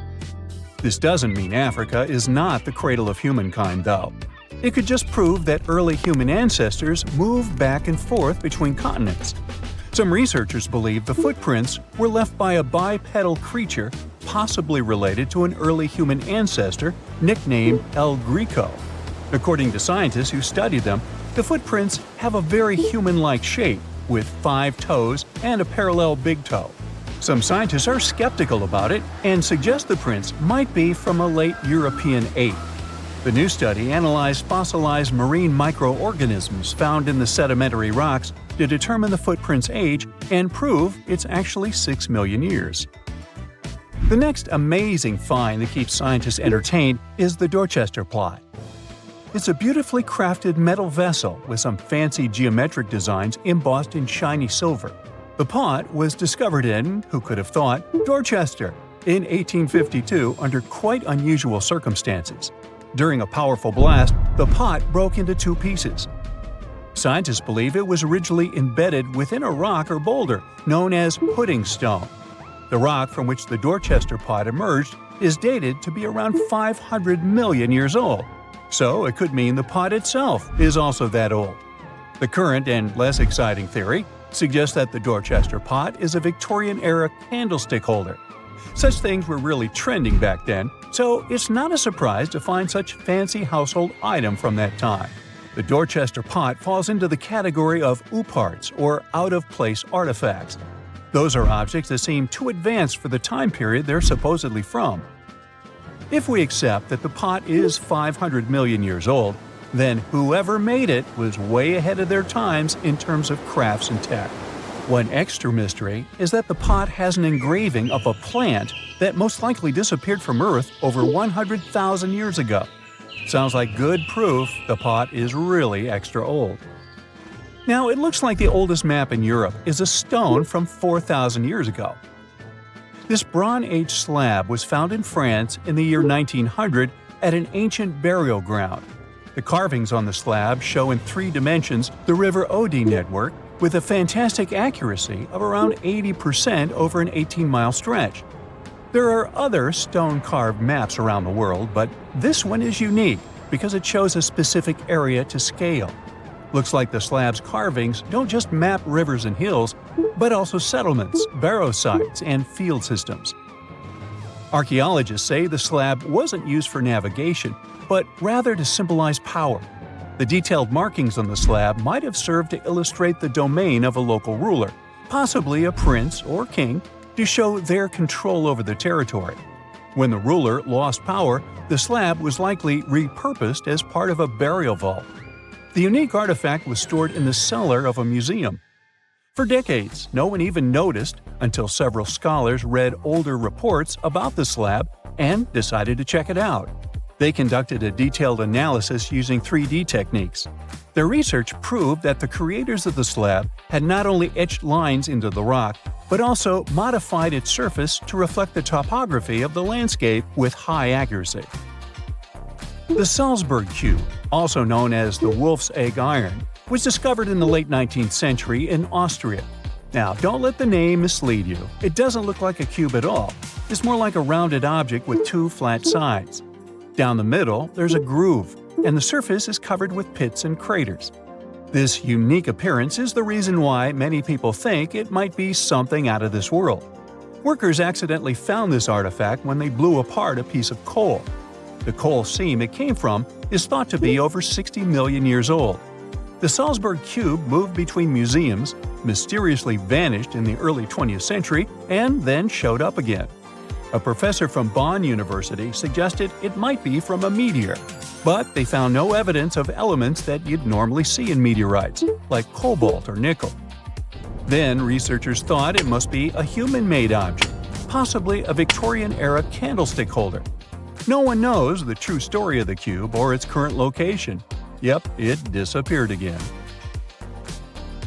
This doesn't mean Africa is not the cradle of humankind, though. It could just prove that early human ancestors moved back and forth between continents. Some researchers believe the footprints were left by a bipedal creature possibly related to an early human ancestor nicknamed El Greco. According to scientists who studied them, the footprints have a very human-like shape, with 5 toes and a parallel big toe. Some scientists are skeptical about it and suggest the prints might be from a late European ape. The new study analyzed fossilized marine microorganisms found in the sedimentary rocks to determine the footprint's age and prove it's actually 6 million years. The next amazing find that keeps scientists entertained is the Dorchester plot. It's a beautifully crafted metal vessel with some fancy geometric designs embossed in shiny silver. The pot was discovered in, who could have thought, Dorchester in 1852 under quite unusual circumstances. During a powerful blast, the pot broke into 2 pieces. Scientists believe it was originally embedded within a rock or boulder known as pudding stone. The rock from which the Dorchester pot emerged is dated to be around 500 million years old. So it could mean the pot itself is also that old. The current and less exciting theory suggests that the Dorchester pot is a Victorian-era candlestick holder. Such things were really trending back then, so it's not a surprise to find such fancy household item from that time. The Dorchester pot falls into the category of ooparts, or out-of-place artifacts. Those are objects that seem too advanced for the time period they're supposedly from. If we accept that the pot is 500 million years old, then whoever made it was way ahead of their times in terms of crafts and tech. One extra mystery is that the pot has an engraving of a plant that most likely disappeared from Earth over 100,000 years ago. Sounds like good proof the pot is really extra old. Now, it looks like the oldest map in Europe is a stone from 4,000 years ago. This Bronze Age slab was found in France in the year 1900 at an ancient burial ground. The carvings on the slab show in 3 dimensions the River Odey network with a fantastic accuracy of around 80% over an 18-mile stretch. There are other stone-carved maps around the world, but this one is unique because it shows a specific area to scale. Looks like the slab's carvings don't just map rivers and hills, but also settlements, barrow sites, and field systems. Archaeologists say the slab wasn't used for navigation, but rather to symbolize power. The detailed markings on the slab might have served to illustrate the domain of a local ruler, possibly a prince or king, to show their control over the territory. When the ruler lost power, the slab was likely repurposed as part of a burial vault. The unique artifact was stored in the cellar of a museum. For decades, no one even noticed until several scholars read older reports about the slab and decided to check it out. They conducted a detailed analysis using 3D techniques. Their research proved that the creators of the slab had not only etched lines into the rock, but also modified its surface to reflect the topography of the landscape with high accuracy. The Salzburg cube, also known as the Wolf's Egg Iron, was discovered in the late 19th century in Austria. Now, don't let the name mislead you. It doesn't look like a cube at all. It's more like a rounded object with 2 flat sides. Down the middle, there's a groove, and the surface is covered with pits and craters. This unique appearance is the reason why many people think it might be something out of this world. Workers accidentally found this artifact when they blew apart a piece of coal. The coal seam it came from is thought to be over 60 million years old. The Salzburg cube moved between museums, mysteriously vanished in the early 20th century, and then showed up again. A professor from Bonn University suggested it might be from a meteor, but they found no evidence of elements that you'd normally see in meteorites, like cobalt or nickel. Then researchers thought it must be a human-made object, possibly a Victorian-era candlestick holder. No one knows the true story of the cube or its current location. Yep, it disappeared again.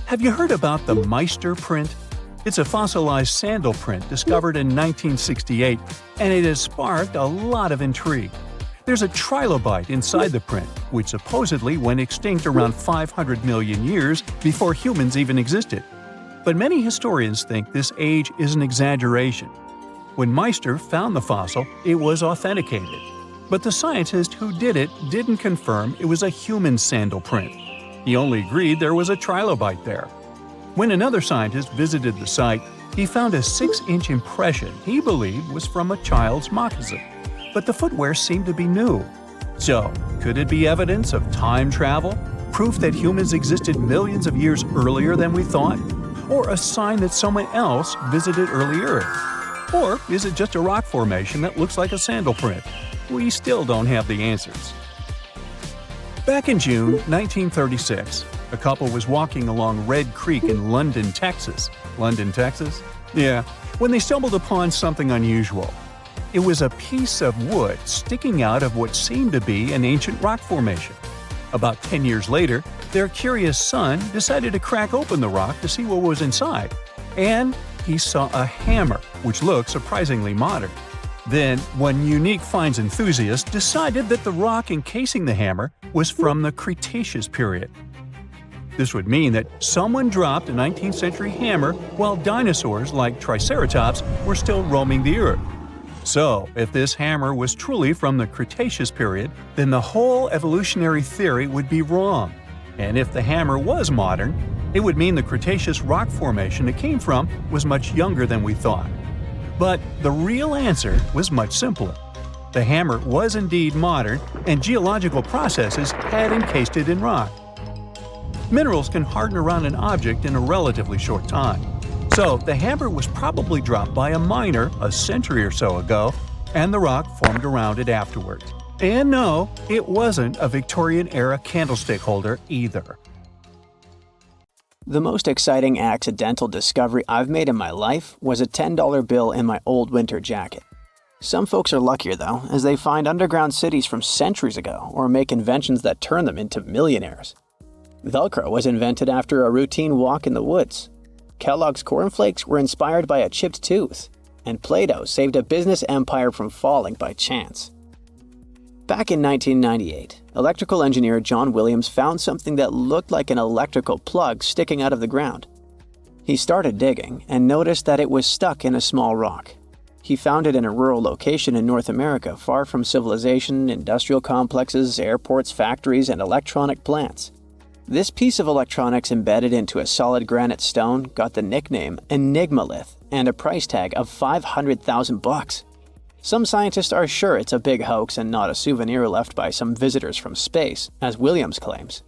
Have you heard about the Meister print? It's a fossilized sandal print discovered in 1968, and it has sparked a lot of intrigue. There's a trilobite inside the print, which supposedly went extinct around 500 million years before humans even existed. But many historians think this age is an exaggeration. When Meister found the fossil, it was authenticated. But the scientist who did it didn't confirm it was a human sandal print. He only agreed there was a trilobite there. When another scientist visited the site, he found a 6-inch impression he believed was from a child's moccasin. But the footwear seemed to be new. So, could it be evidence of time travel? Proof that humans existed millions of years earlier than we thought? Or a sign that someone else visited early Earth? Or is it just a rock formation that looks like a sandal print? We still don't have the answers. Back in June 1936, a couple was walking along Red Creek in London, Texas. London, Texas? Yeah, when they stumbled upon something unusual. It was a piece of wood sticking out of what seemed to be an ancient rock formation. About 10 years later, their curious son decided to crack open the rock to see what was inside. And he saw a hammer, which looked surprisingly modern. Then, one unique finds enthusiast decided that the rock encasing the hammer was from the Cretaceous period. This would mean that someone dropped a 19th century hammer while dinosaurs like Triceratops were still roaming the earth. So, if this hammer was truly from the Cretaceous period, then the whole evolutionary theory would be wrong. And if the hammer was modern, it would mean the Cretaceous rock formation it came from was much younger than we thought. But the real answer was much simpler. The hammer was indeed modern, and geological processes had encased it in rock. Minerals can harden around an object in a relatively short time. So the hammer was probably dropped by a miner a century or so ago, and the rock formed around it afterwards. And no, it wasn't a Victorian-era candlestick holder either. The most exciting accidental discovery I've made in my life was a $10 bill in my old winter jacket. Some folks are luckier though, as they find underground cities from centuries ago or make inventions that turn them into millionaires. Velcro was invented after a routine walk in the woods. Kellogg's cornflakes were inspired by a chipped tooth, and Play-Doh saved a business empire from falling by chance. Back in 1998, electrical engineer John Williams found something that looked like an electrical plug sticking out of the ground. He started digging and noticed that it was stuck in a small rock. He found it in a rural location in North America, far from civilization, industrial complexes, airports, factories, and electronic plants. This piece of electronics embedded into a solid granite stone got the nickname Enigmalith and a price tag of $500,000. Some scientists are sure it's a big hoax and not a souvenir left by some visitors from space, as Williams claims.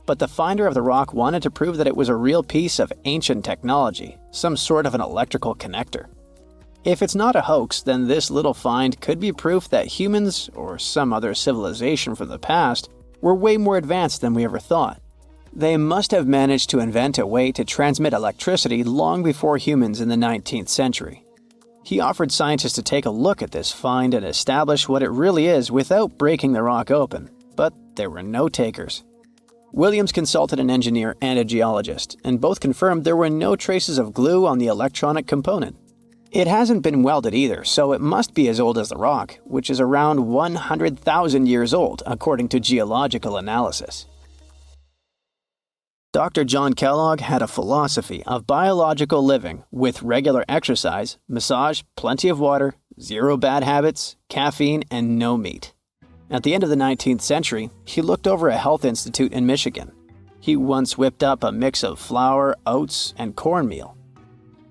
But the finder of the rock wanted to prove that it was a real piece of ancient technology, some sort of an electrical connector. If it's not a hoax, then this little find could be proof that humans, or some other civilization from the past, were way more advanced than we ever thought. They must have managed to invent a way to transmit electricity long before humans in the 19th century. He offered scientists to take a look at this find and establish what it really is without breaking the rock open, but there were no takers. Williams consulted an engineer and a geologist, and both confirmed there were no traces of glue on the electronic component. It hasn't been welded either, so it must be as old as the rock, which is around 100,000 years old, according to geological analysis. Dr. John Kellogg had a philosophy of biological living with regular exercise, massage, plenty of water, zero bad habits, caffeine, and no meat. At the end of the 19th century, he looked over a health institute in Michigan. He once whipped up a mix of flour, oats, and cornmeal.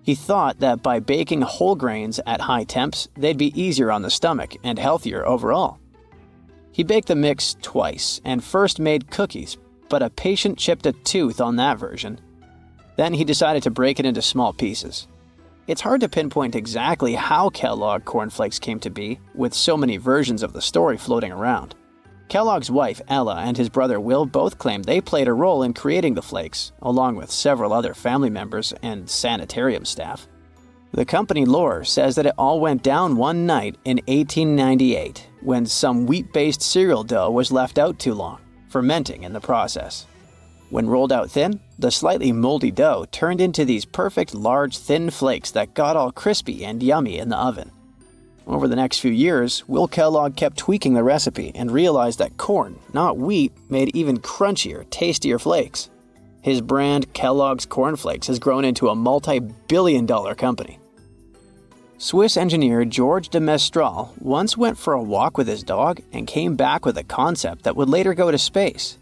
He thought that by baking whole grains at high temps, they'd be easier on the stomach and healthier overall. He baked the mix twice and first made cookies, but a patient chipped a tooth on that version. Then he decided to break it into small pieces. It's hard to pinpoint exactly how Kellogg cornflakes came to be, with so many versions of the story floating around. Kellogg's wife, Ella, and his brother Will both claim they played a role in creating the flakes, along with several other family members and sanitarium staff. The company lore says that it all went down one night in 1898, when some wheat-based cereal dough was left out too long, fermenting in the process. When rolled out thin, the slightly moldy dough turned into these perfect large thin flakes that got all crispy and yummy in the oven. Over the next few years, Will Kellogg kept tweaking the recipe and realized that corn, not wheat, made even crunchier, tastier flakes. His brand, Kellogg's Corn Flakes, has grown into a multi-billion-dollar company. Swiss engineer George de Mestral once went for a walk with his dog and came back with a concept that would later go to space.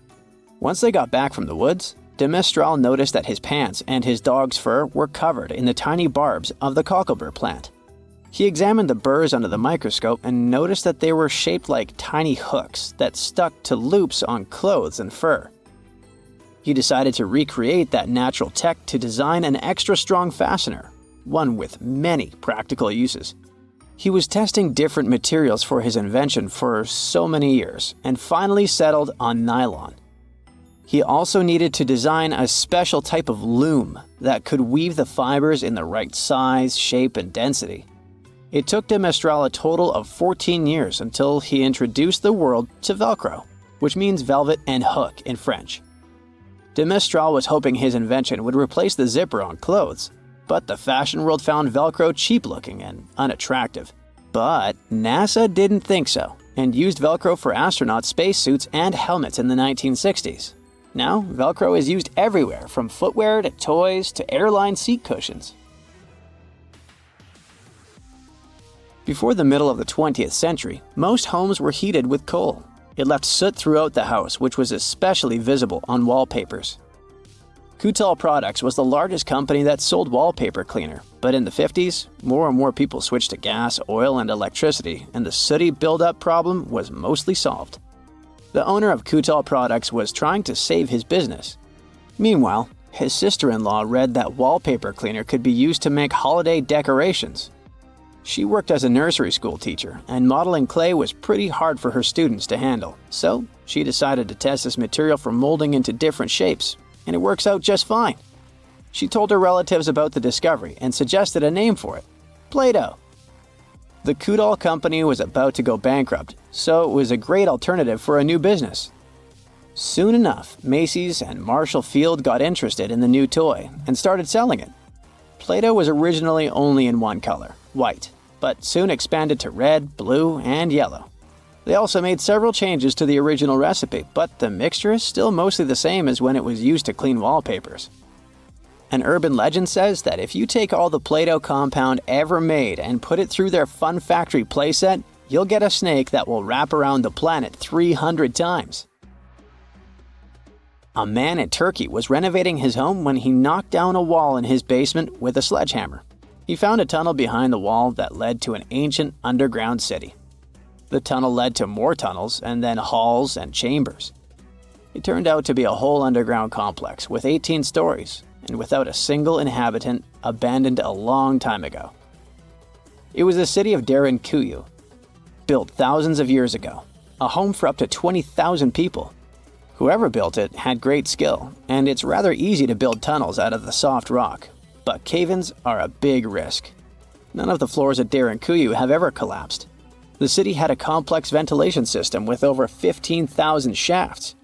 Once they got back from the woods, de Mestral noticed that his pants and his dog's fur were covered in the tiny barbs of the cocklebur plant. He examined the burrs under the microscope and noticed that they were shaped like tiny hooks that stuck to loops on clothes and fur. He decided to recreate that natural tech to design an extra strong fastener, one with many practical uses. He was testing different materials for his invention for so many years and finally settled on nylon. He also needed to design a special type of loom that could weave the fibers in the right size, shape, and density. It took de Mestral a total of 14 years until he introduced the world to Velcro, which means velvet and hook in French. De Mestral was hoping his invention would replace the zipper on clothes, but the fashion world found Velcro cheap-looking and unattractive. But NASA didn't think so, and used Velcro for astronaut spacesuits and helmets in the 1960s. Now, Velcro is used everywhere, from footwear to toys to airline seat cushions. Before the middle of the 20th century, most homes were heated with coal. It left soot throughout the house, which was especially visible on wallpapers. Kutal Products was the largest company that sold wallpaper cleaner, but in the 50s, more and more people switched to gas, oil, and electricity, and the sooty buildup problem was mostly solved. The owner of Kutal Products was trying to save his business. Meanwhile, his sister-in-law read that wallpaper cleaner could be used to make holiday decorations. She worked as a nursery school teacher, and modeling clay was pretty hard for her students to handle, so she decided to test this material for molding into different shapes, and it works out just fine. She told her relatives about the discovery and suggested a name for it: Play-Doh. The Kutal company was about to go bankrupt, so it was a great alternative for a new business. Soon enough, Macy's and Marshall Field got interested in the new toy and started selling it. Play-Doh was originally only in one color, white, but soon expanded to red, blue, and yellow. They also made several changes to the original recipe, but the mixture is still mostly the same as when it was used to clean wallpapers. An urban legend says that if you take all the Play-Doh compound ever made and put it through their Fun Factory playset, you'll get a snake that will wrap around the planet 300 times. A man in Turkey was renovating his home when he knocked down a wall in his basement with a sledgehammer. He found a tunnel behind the wall that led to an ancient underground city. The tunnel led to more tunnels and then halls and chambers. It turned out to be a whole underground complex with 18 stories and without a single inhabitant, abandoned a long time ago. It was the city of Derinkuyu, built thousands of years ago, a home for up to 20,000 people. Whoever built it had great skill, and it's rather easy to build tunnels out of the soft rock, but cave-ins are a big risk. None of the floors at Derinkuyu have ever collapsed. The city had a complex ventilation system with over 15,000 shafts.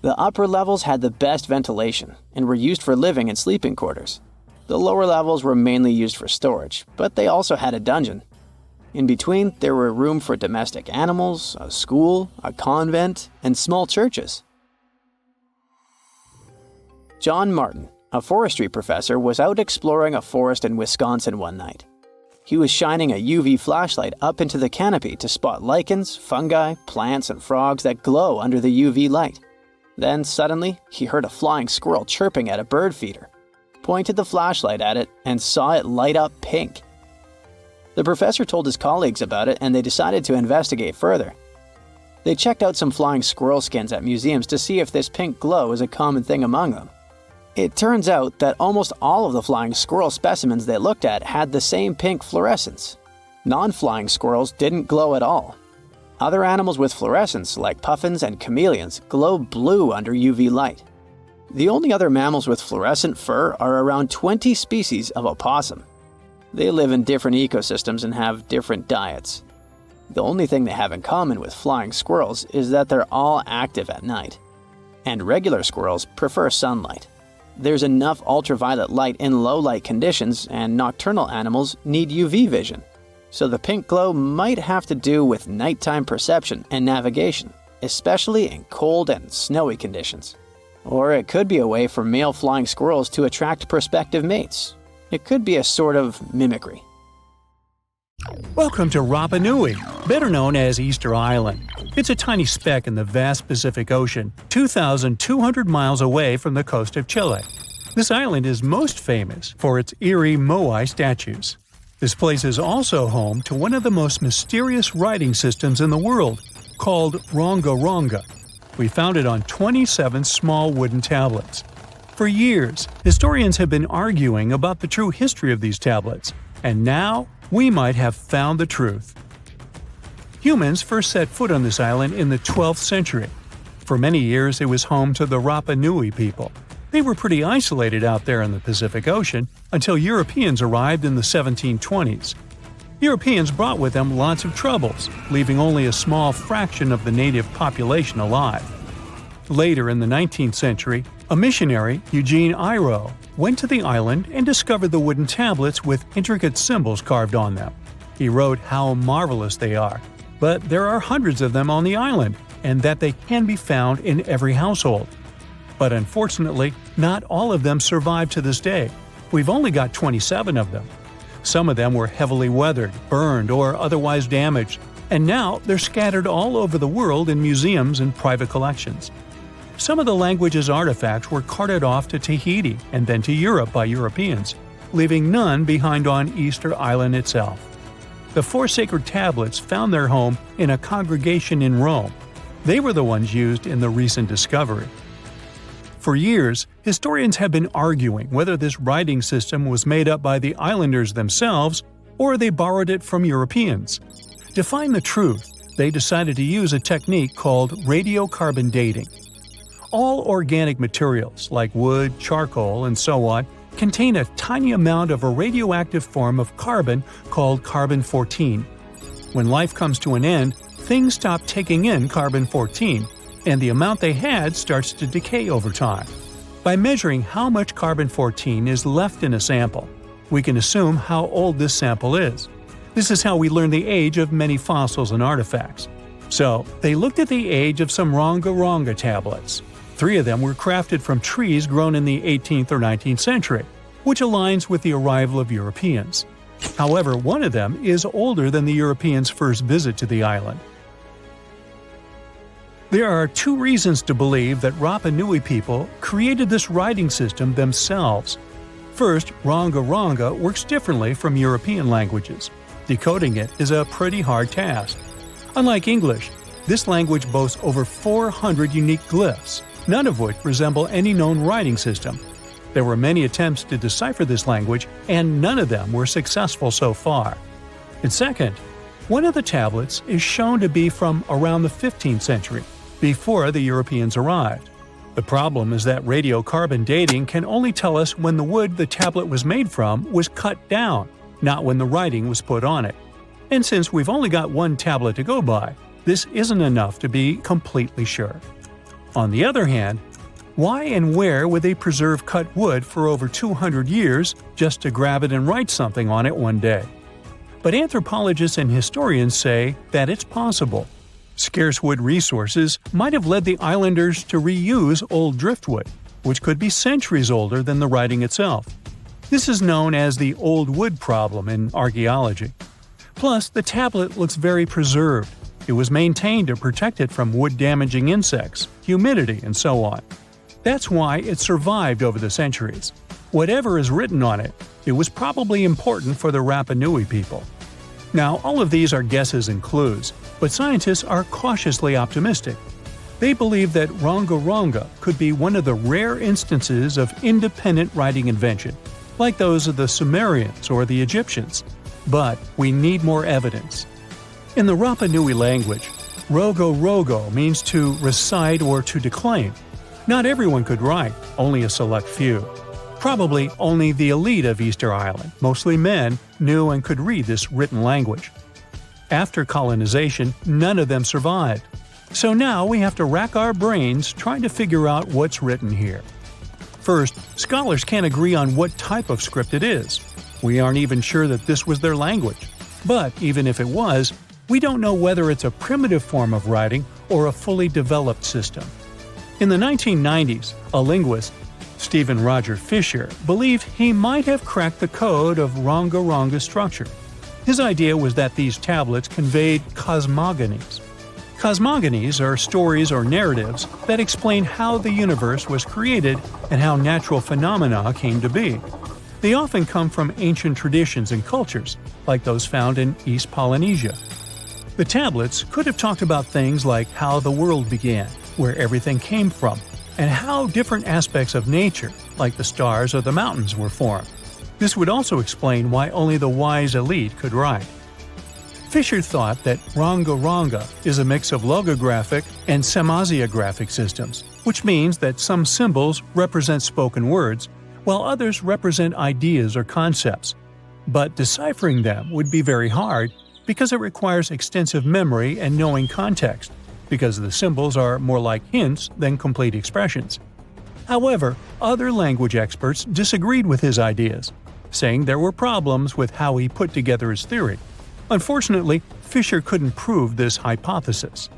The upper levels had the best ventilation and were used for living and sleeping quarters. The lower levels were mainly used for storage, but they also had a dungeon. In between, there were room for domestic animals, a school, a convent, and small churches. John Martin, a forestry professor, was out exploring a forest in Wisconsin one night. He was shining a UV flashlight up into the canopy to spot lichens, fungi, plants, and frogs that glow under the UV light. Then, suddenly, he heard a flying squirrel chirping at a bird feeder. pointed the flashlight at it, and saw it light up pink. The professor told his colleagues about it, and they decided to investigate further. They checked out some flying squirrel skins at museums to see if this pink glow is a common thing among them. It turns out that almost all of the flying squirrel specimens they looked at had the same pink fluorescence. Non-flying squirrels didn't glow at all. Other animals with fluorescence, like puffins and chameleons, glow blue under UV light. The only other mammals with fluorescent fur are around 20 species of opossum. They live in different ecosystems and have different diets. The only thing they have in common with flying squirrels is that they're all active at night. And regular squirrels prefer sunlight. There's enough ultraviolet light in low light conditions, and nocturnal animals need UV vision. So the pink glow might have to do with nighttime perception and navigation, especially in cold and snowy conditions. Or it could be a way for male flying squirrels to attract prospective mates. It could be a sort of mimicry. Welcome to Rapa Nui, better known as Easter Island. It's a tiny speck in the vast Pacific Ocean, 2,200 miles away from the coast of Chile. This island is most famous for its eerie moai statues. This place is also home to one of the most mysterious writing systems in the world, called Rongo-Rongo. We found it on 27 small wooden tablets. For years, historians have been arguing about the true history of these tablets, and now we might have found the truth. Humans first set foot on this island in the 12th century. For many years, it was home to the Rapa Nui people. They were pretty isolated out there in the Pacific Ocean until Europeans arrived in the 1720s. Europeans brought with them lots of troubles, leaving only a small fraction of the native population alive. Later in the 19th century, a missionary, Eugene Iro, went to the island and discovered the wooden tablets with intricate symbols carved on them. He wrote how marvelous they are, but there are hundreds of them on the island, and that they can be found in every household. But unfortunately, not all of them survive to this day. We've only got 27 of them. Some of them were heavily weathered, burned, or otherwise damaged, and now they're scattered all over the world in museums and private collections. Some of the language's artifacts were carted off to Tahiti and then to Europe by Europeans, leaving none behind on Easter Island itself. The 4 sacred tablets found their home in a congregation in Rome. They were the ones used in the recent discovery. For years, historians have been arguing whether this writing system was made up by the islanders themselves or they borrowed it from Europeans. To find the truth, they decided to use a technique called radiocarbon dating. All organic materials, like wood, charcoal, and so on, contain a tiny amount of a radioactive form of carbon called carbon-14. When life comes to an end, things stop taking in carbon-14, and the amount they had starts to decay over time. By measuring how much carbon-14 is left in a sample, we can assume how old this sample is. This is how we learn the age of many fossils and artifacts. So, they looked at the age of some Rongo-Rongo tablets. 3 of them were crafted from trees grown in the 18th or 19th century, which aligns with the arrival of Europeans. However, one of them is older than the Europeans' first visit to the island. There are 2 reasons to believe that Rapa Nui people created this writing system themselves. First, Rongo-Rongo works differently from European languages. Decoding it is a pretty hard task. Unlike English, this language boasts over 400 unique glyphs, none of which resemble any known writing system. There were many attempts to decipher this language, and none of them were successful so far. And second, one of the tablets is shown to be from around the 15th century, before the Europeans arrived. The problem is that radiocarbon dating can only tell us when the wood the tablet was made from was cut down, not when the writing was put on it. And since we've only got one tablet to go by, this isn't enough to be completely sure. On the other hand, why and where would they preserve cut wood for over 200 years just to grab it and write something on it one day? But anthropologists and historians say that it's possible. Scarce wood resources might have led the islanders to reuse old driftwood, which could be centuries older than the writing itself. This is known as the old wood problem in archaeology. Plus, the tablet looks very preserved. It was maintained to protect it from wood-damaging insects, humidity, and so on. That's why it survived over the centuries. Whatever is written on it, it was probably important for the Rapa Nui people. Now, all of these are guesses and clues, but scientists are cautiously optimistic. They believe that Rongo-Rongo could be one of the rare instances of independent writing invention, like those of the Sumerians or the Egyptians. But we need more evidence. In the Rapa Nui language, Rongo-Rongo means to recite or to declaim. Not everyone could write, only a select few. Probably only the elite of Easter Island, mostly men, knew and could read this written language. After colonization, none of them survived. So now we have to rack our brains trying to figure out what's written here. First, scholars can't agree on what type of script it is. We aren't even sure that this was their language. But even if it was, we don't know whether it's a primitive form of writing or a fully developed system. In the 1990s, a linguist, Stephen Roger Fisher, believed he might have cracked the code of Rongo-Rongo structure. His idea was that these tablets conveyed cosmogonies. Cosmogonies are stories or narratives that explain how the universe was created and how natural phenomena came to be. They often come from ancient traditions and cultures, like those found in East Polynesia. The tablets could have talked about things like how the world began, where everything came from, and how different aspects of nature, like the stars or the mountains, were formed. This would also explain why only the wise elite could write. Fisher thought that Rongo-Rongo is a mix of logographic and semasiographic systems, which means that some symbols represent spoken words, while others represent ideas or concepts. But deciphering them would be very hard because it requires extensive memory and knowing context, because the symbols are more like hints than complete expressions. However, other language experts disagreed with his ideas, saying there were problems with how he put together his theory. Unfortunately, Fisher couldn't prove this hypothesis.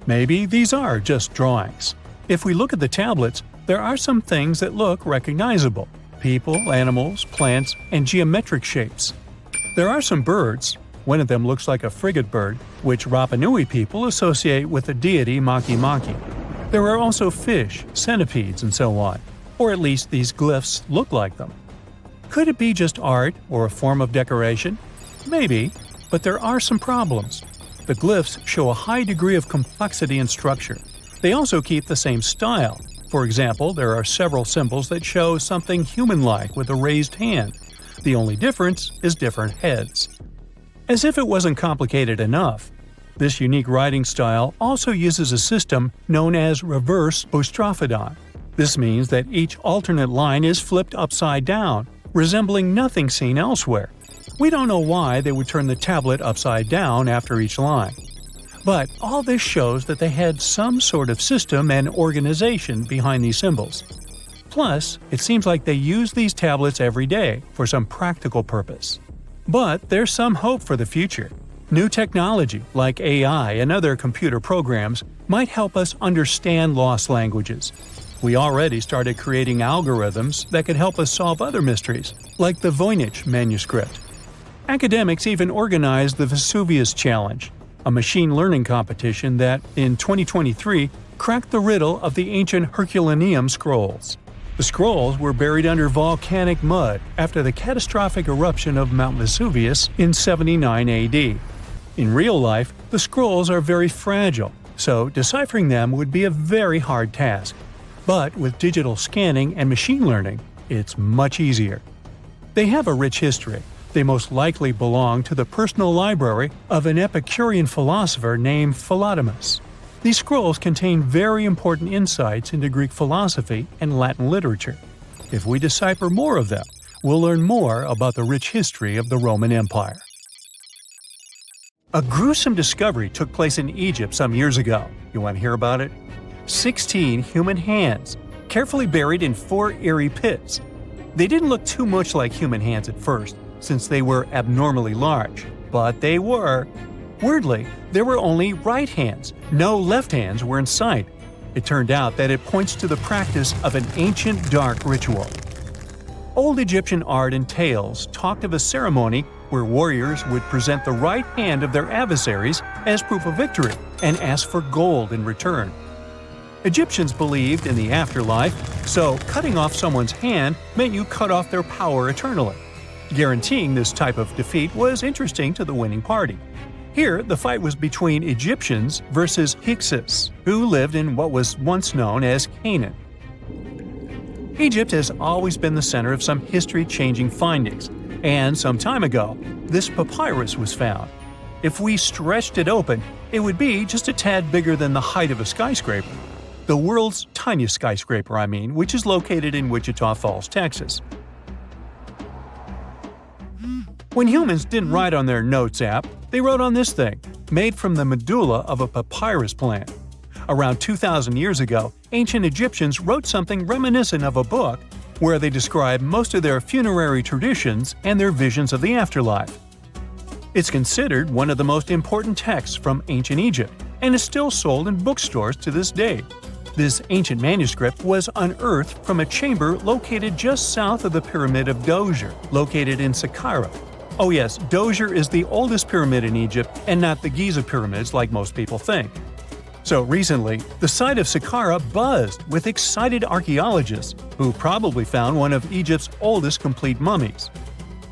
Maybe these are just drawings. If we look at the tablets, there are some things that look recognizable: people, animals, plants, and geometric shapes. There are some birds. One of them looks like a frigate bird, which Rapa Nui people associate with the deity Maki-Maki. There are also fish, centipedes, and so on, or at least these glyphs look like them. Could it be just art or a form of decoration? Maybe, but there are some problems. The glyphs show a high degree of complexity and structure. They also keep the same style. For example, there are several symbols that show something human-like with a raised hand. The only difference is different heads. As if it wasn't complicated enough, this unique writing style also uses a system known as reverse boustrophodon. This means that each alternate line is flipped upside down, resembling nothing seen elsewhere. We don't know why they would turn the tablet upside down after each line. But all this shows that they had some sort of system and organization behind these symbols. Plus, it seems like they use these tablets every day for some practical purpose. But there's some hope for the future. New technology, like AI and other computer programs, might help us understand lost languages. We already started creating algorithms that could help us solve other mysteries, like the Voynich manuscript. Academics even organized the Vesuvius Challenge, a machine learning competition that, in 2023, cracked the riddle of the ancient Herculaneum scrolls. The scrolls were buried under volcanic mud after the catastrophic eruption of Mount Vesuvius in 79 AD. In real life, the scrolls are very fragile, so deciphering them would be a very hard task. But with digital scanning and machine learning, it's much easier. They have a rich history. They most likely belong to the personal library of an Epicurean philosopher named Philodemus. These scrolls contain very important insights into Greek philosophy and Latin literature. If we decipher more of them, we'll learn more about the rich history of the Roman Empire. A gruesome discovery took place in Egypt some years ago. You want to hear about it? 16 human hands, carefully buried in 4 eerie pits. They didn't look too much like human hands at first, since they were abnormally large, but they were. Weirdly, there were only right hands. No left hands were in sight. It turned out that it points to the practice of an ancient dark ritual. Old Egyptian art and tales talked of a ceremony where warriors would present the right hand of their adversaries as proof of victory and ask for gold in return. Egyptians believed in the afterlife, so cutting off someone's hand meant you cut off their power eternally. Guaranteeing this type of defeat was interesting to the winning party. Here, the fight was between Egyptians versus Hyksos, who lived in what was once known as Canaan. Egypt has always been the center of some history-changing findings, and some time ago, this papyrus was found. If we stretched it open, it would be just a tad bigger than the height of a skyscraper. The world's tiniest skyscraper, which is located in Wichita Falls, Texas. When humans didn't write on their notes app, they wrote on this thing, made from the medulla of a papyrus plant. Around 2,000 years ago, ancient Egyptians wrote something reminiscent of a book where they describe most of their funerary traditions and their visions of the afterlife. It's considered one of the most important texts from ancient Egypt and is still sold in bookstores to this day. This ancient manuscript was unearthed from a chamber located just south of the Pyramid of Djoser, located in Saqqara. Oh yes, Djoser is the oldest pyramid in Egypt and not the Giza pyramids like most people think. So recently, the site of Saqqara buzzed with excited archaeologists who probably found one of Egypt's oldest complete mummies.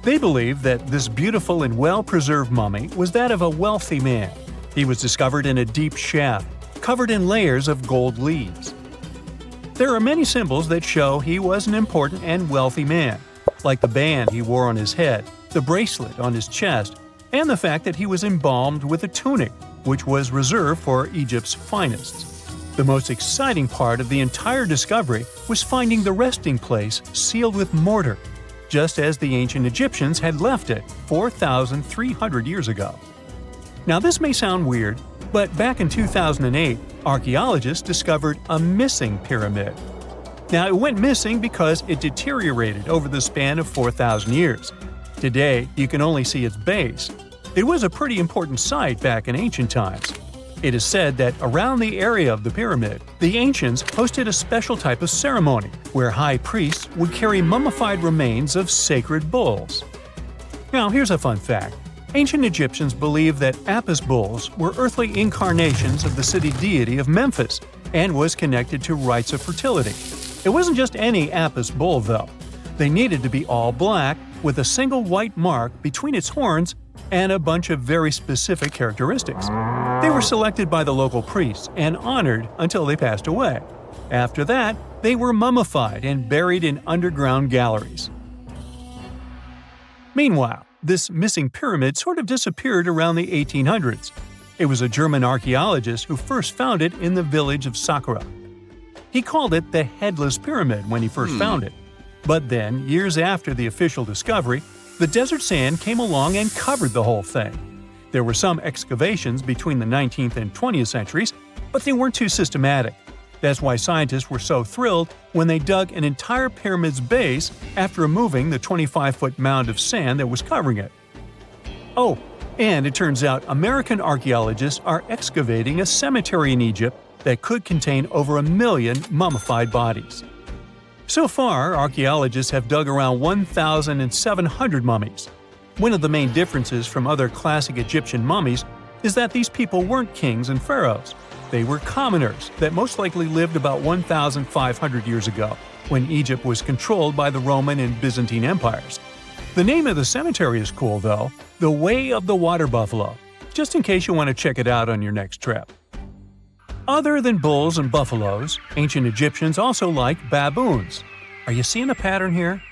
They believe that this beautiful and well-preserved mummy was that of a wealthy man. He was discovered in a deep shaft, covered in layers of gold leaves. There are many symbols that show he was an important and wealthy man, like the band he wore on his head, the bracelet on his chest, and the fact that he was embalmed with a tunic, which was reserved for Egypt's finest. The most exciting part of the entire discovery was finding the resting place sealed with mortar, just as the ancient Egyptians had left it 4,300 years ago. Now this may sound weird, but back in 2008, archaeologists discovered a missing pyramid. Now it went missing because it deteriorated over the span of 4,000 years. Today, you can only see its base. It was a pretty important site back in ancient times. It is said that around the area of the pyramid, the ancients hosted a special type of ceremony where high priests would carry mummified remains of sacred bulls. Now here's a fun fact. Ancient Egyptians believed that Apis bulls were earthly incarnations of the city deity of Memphis and was connected to rites of fertility. It wasn't just any Apis bull, though. They needed to be all black, with a single white mark between its horns and a bunch of very specific characteristics. They were selected by the local priests and honored until they passed away. After that, they were mummified and buried in underground galleries. Meanwhile, this missing pyramid sort of disappeared around the 1800s. It was a German archaeologist who first found it in the village of Saqqara. He called it the Headless Pyramid when he first found it. But then, years after the official discovery, the desert sand came along and covered the whole thing. There were some excavations between the 19th and 20th centuries, but they weren't too systematic. That's why scientists were so thrilled when they dug an entire pyramid's base after removing the 25-foot mound of sand that was covering it. Oh, and it turns out American archaeologists are excavating a cemetery in Egypt that could contain over 1 million mummified bodies. So far, archaeologists have dug around 1,700 mummies. One of the main differences from other classic Egyptian mummies is that these people weren't kings and pharaohs. They were commoners that most likely lived about 1,500 years ago, when Egypt was controlled by the Roman and Byzantine empires. The name of the cemetery is cool, though, the Way of the Water Buffalo, just in case you want to check it out on your next trip. Other than bulls and buffaloes, ancient Egyptians also liked baboons. Are you seeing a pattern here?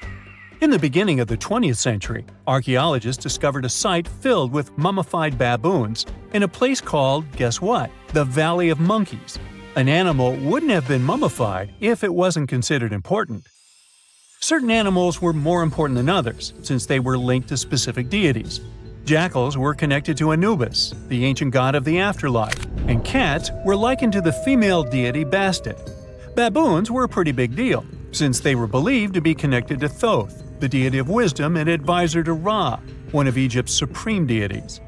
In the beginning of the 20th century, archaeologists discovered a site filled with mummified baboons in a place called, guess what? The Valley of Monkeys. An animal wouldn't have been mummified if it wasn't considered important. Certain animals were more important than others, since they were linked to specific deities. Jackals were connected to Anubis, the ancient god of the afterlife, and cats were likened to the female deity Bastet. Baboons were a pretty big deal, since they were believed to be connected to Thoth, the deity of wisdom and advisor to Ra, one of Egypt's supreme deities.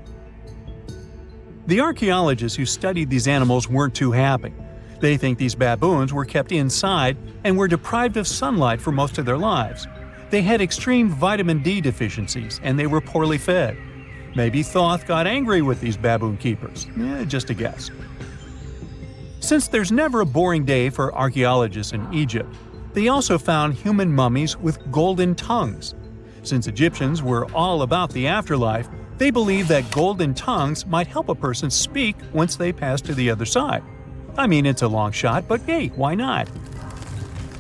The archaeologists who studied these animals weren't too happy. They think these baboons were kept inside and were deprived of sunlight for most of their lives. They had extreme vitamin D deficiencies and they were poorly fed. Maybe Thoth got angry with these baboon keepers. Just a guess. Since there's never a boring day for archaeologists in Egypt, they also found human mummies with golden tongues. Since Egyptians were all about the afterlife, they believed that golden tongues might help a person speak once they pass to the other side. I mean, it's a long shot, but hey, why not?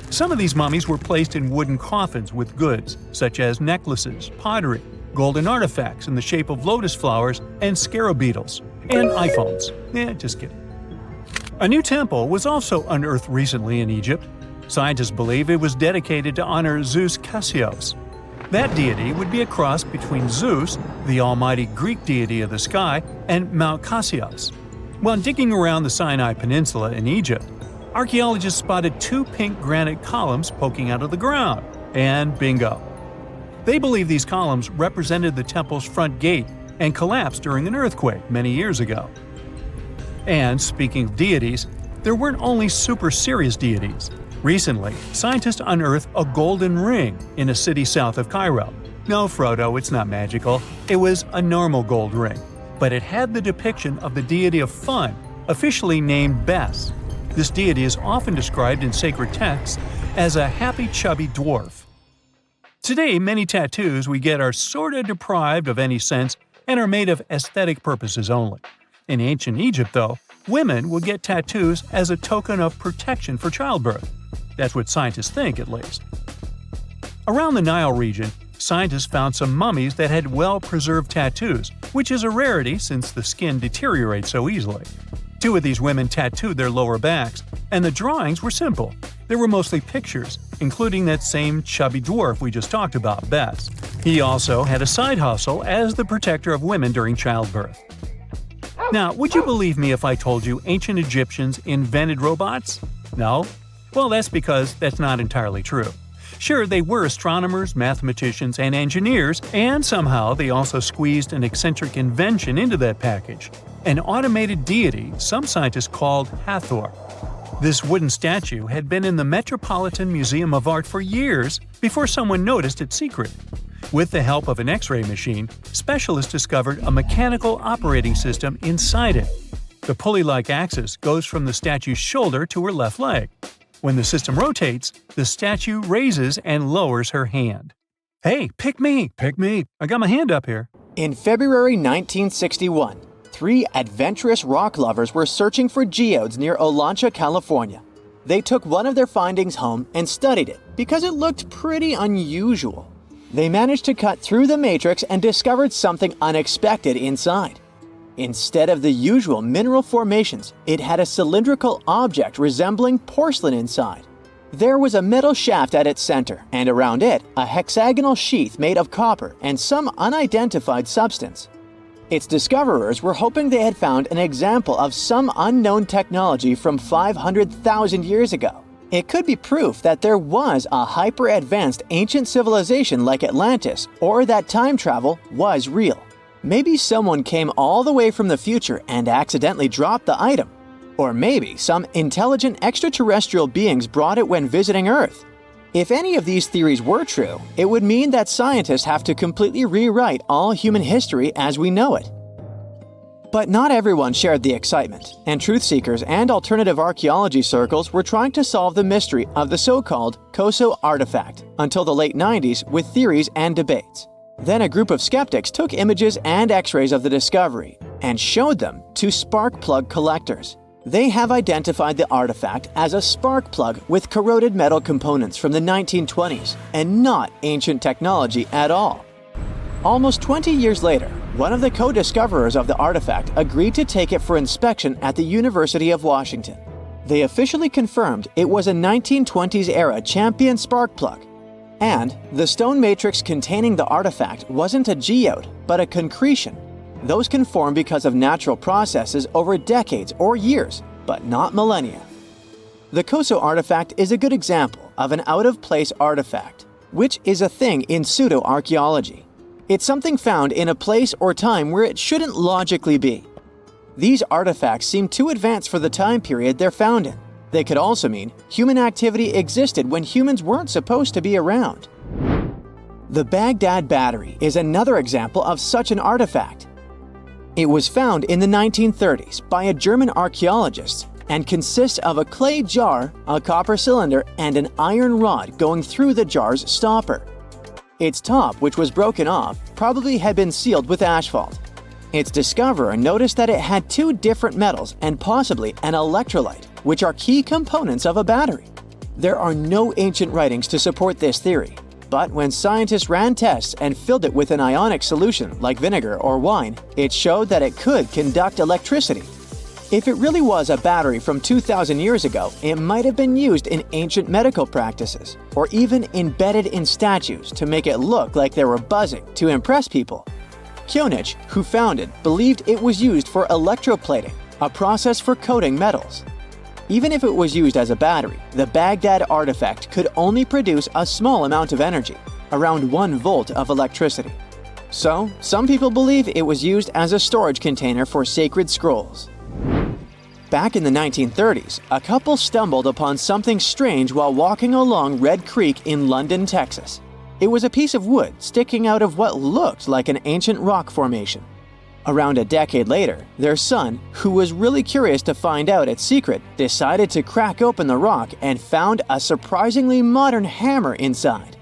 Some of these mummies were placed in wooden coffins with goods, such as necklaces, pottery, golden artifacts in the shape of lotus flowers and scarab beetles, and iPhones. Just kidding. A new temple was also unearthed recently in Egypt. Scientists believe it was dedicated to honor Zeus Cassios. That deity would be a cross between Zeus, the almighty Greek deity of the sky, and Mount Cassios. While digging around the Sinai Peninsula in Egypt, archaeologists spotted 2 pink granite columns poking out of the ground, and bingo. They believe these columns represented the temple's front gate and collapsed during an earthquake many years ago. And speaking of deities, there weren't only super serious deities. Recently, scientists unearthed a golden ring in a city south of Cairo. No, Frodo, it's not magical. It was a normal gold ring, but it had the depiction of the deity of fun, officially named Bes. This deity is often described in sacred texts as a happy, chubby dwarf. Today, many tattoos we get are sorta deprived of any sense and are made of aesthetic purposes only. In ancient Egypt, though, women would get tattoos as a token of protection for childbirth. That's what scientists think, at least. Around the Nile region, scientists found some mummies that had well-preserved tattoos, which is a rarity since the skin deteriorates so easily. 2 of these women tattooed their lower backs, and the drawings were simple. They were mostly pictures, including that same chubby dwarf we just talked about, Bes. He also had a side hustle as the protector of women during childbirth. Now, would you believe me if I told you ancient Egyptians invented robots? No? Well, that's because that's not entirely true. Sure, they were astronomers, mathematicians, and engineers, and somehow they also squeezed an eccentric invention into that package: an automated deity some scientists called Hathor. This wooden statue had been in the Metropolitan Museum of Art for years before someone noticed its secret. With the help of an X-ray machine, specialists discovered a mechanical operating system inside it. The pulley-like axis goes from the statue's shoulder to her left leg. When the system rotates, the statue raises and lowers her hand. Hey, pick me! Pick me! I got my hand up here. In February 1961, 3 adventurous rock lovers were searching for geodes near Olancha, California. They took one of their findings home and studied it because it looked pretty unusual. They managed to cut through the matrix and discovered something unexpected inside. Instead of the usual mineral formations, it had a cylindrical object resembling porcelain inside. There was a metal shaft at its center, and around it, a hexagonal sheath made of copper and some unidentified substance. Its discoverers were hoping they had found an example of some unknown technology from 500,000 years ago. It could be proof that there was a hyper-advanced ancient civilization like Atlantis, or that time travel was real. Maybe someone came all the way from the future and accidentally dropped the item. Or maybe some intelligent extraterrestrial beings brought it when visiting Earth. If any of these theories were true, it would mean that scientists have to completely rewrite all human history as we know it. But not everyone shared the excitement, and truth seekers and alternative archaeology circles were trying to solve the mystery of the so-called Koso artifact until the late 90s with theories and debates. Then a group of skeptics took images and x-rays of the discovery and showed them to spark plug collectors. They have identified the artifact as a spark plug with corroded metal components from the 1920s and not ancient technology at all. Almost 20 years later, one of the co-discoverers of the artifact agreed to take it for inspection at the University of Washington. They officially confirmed it was a 1920s-era champion spark plug. And the stone matrix containing the artifact wasn't a geode, but a concretion. Those can form because of natural processes over decades or years, but not millennia. The Koso artifact is a good example of an out-of-place artifact, which is a thing in pseudo-archaeology. It's something found in a place or time where it shouldn't logically be. These artifacts seem too advanced for the time period they're found in. They could also mean human activity existed when humans weren't supposed to be around. The Baghdad Battery is another example of such an artifact. It was found in the 1930s by a German archaeologist and consists of a clay jar, a copper cylinder, and an iron rod going through the jar's stopper. Its top, which was broken off, probably had been sealed with asphalt. Its discoverer noticed that it had two different metals and possibly an electrolyte, which are key components of a battery. There are no ancient writings to support this theory, but when scientists ran tests and filled it with an ionic solution like vinegar or wine, it showed that it could conduct electricity. If it really was a battery from 2,000 years ago, it might have been used in ancient medical practices, or even embedded in statues to make it look like they were buzzing to impress people. Kionich, who found it, believed it was used for electroplating, a process for coating metals. Even if it was used as a battery, the Baghdad artifact could only produce a small amount of energy, around 1 volt of electricity. So, some people believe it was used as a storage container for sacred scrolls. Back in the 1930s, a couple stumbled upon something strange while walking along Red Creek in London, Texas. It was a piece of wood sticking out of what looked like an ancient rock formation. Around a decade later, their son, who was really curious to find out its secret, decided to crack open the rock and found a surprisingly modern hammer inside.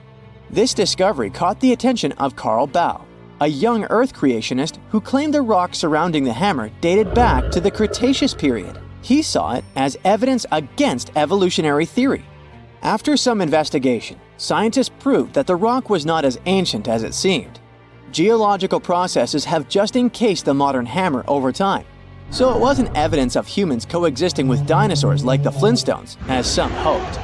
This discovery caught the attention of Carl Bau, a young Earth creationist who claimed the rock surrounding the hammer dated back to the Cretaceous period. He saw it as evidence against evolutionary theory. After some investigation, scientists proved that the rock was not as ancient as it seemed. Geological processes have just encased the modern hammer over time, so it wasn't evidence of humans coexisting with dinosaurs like the Flintstones, as some hoped.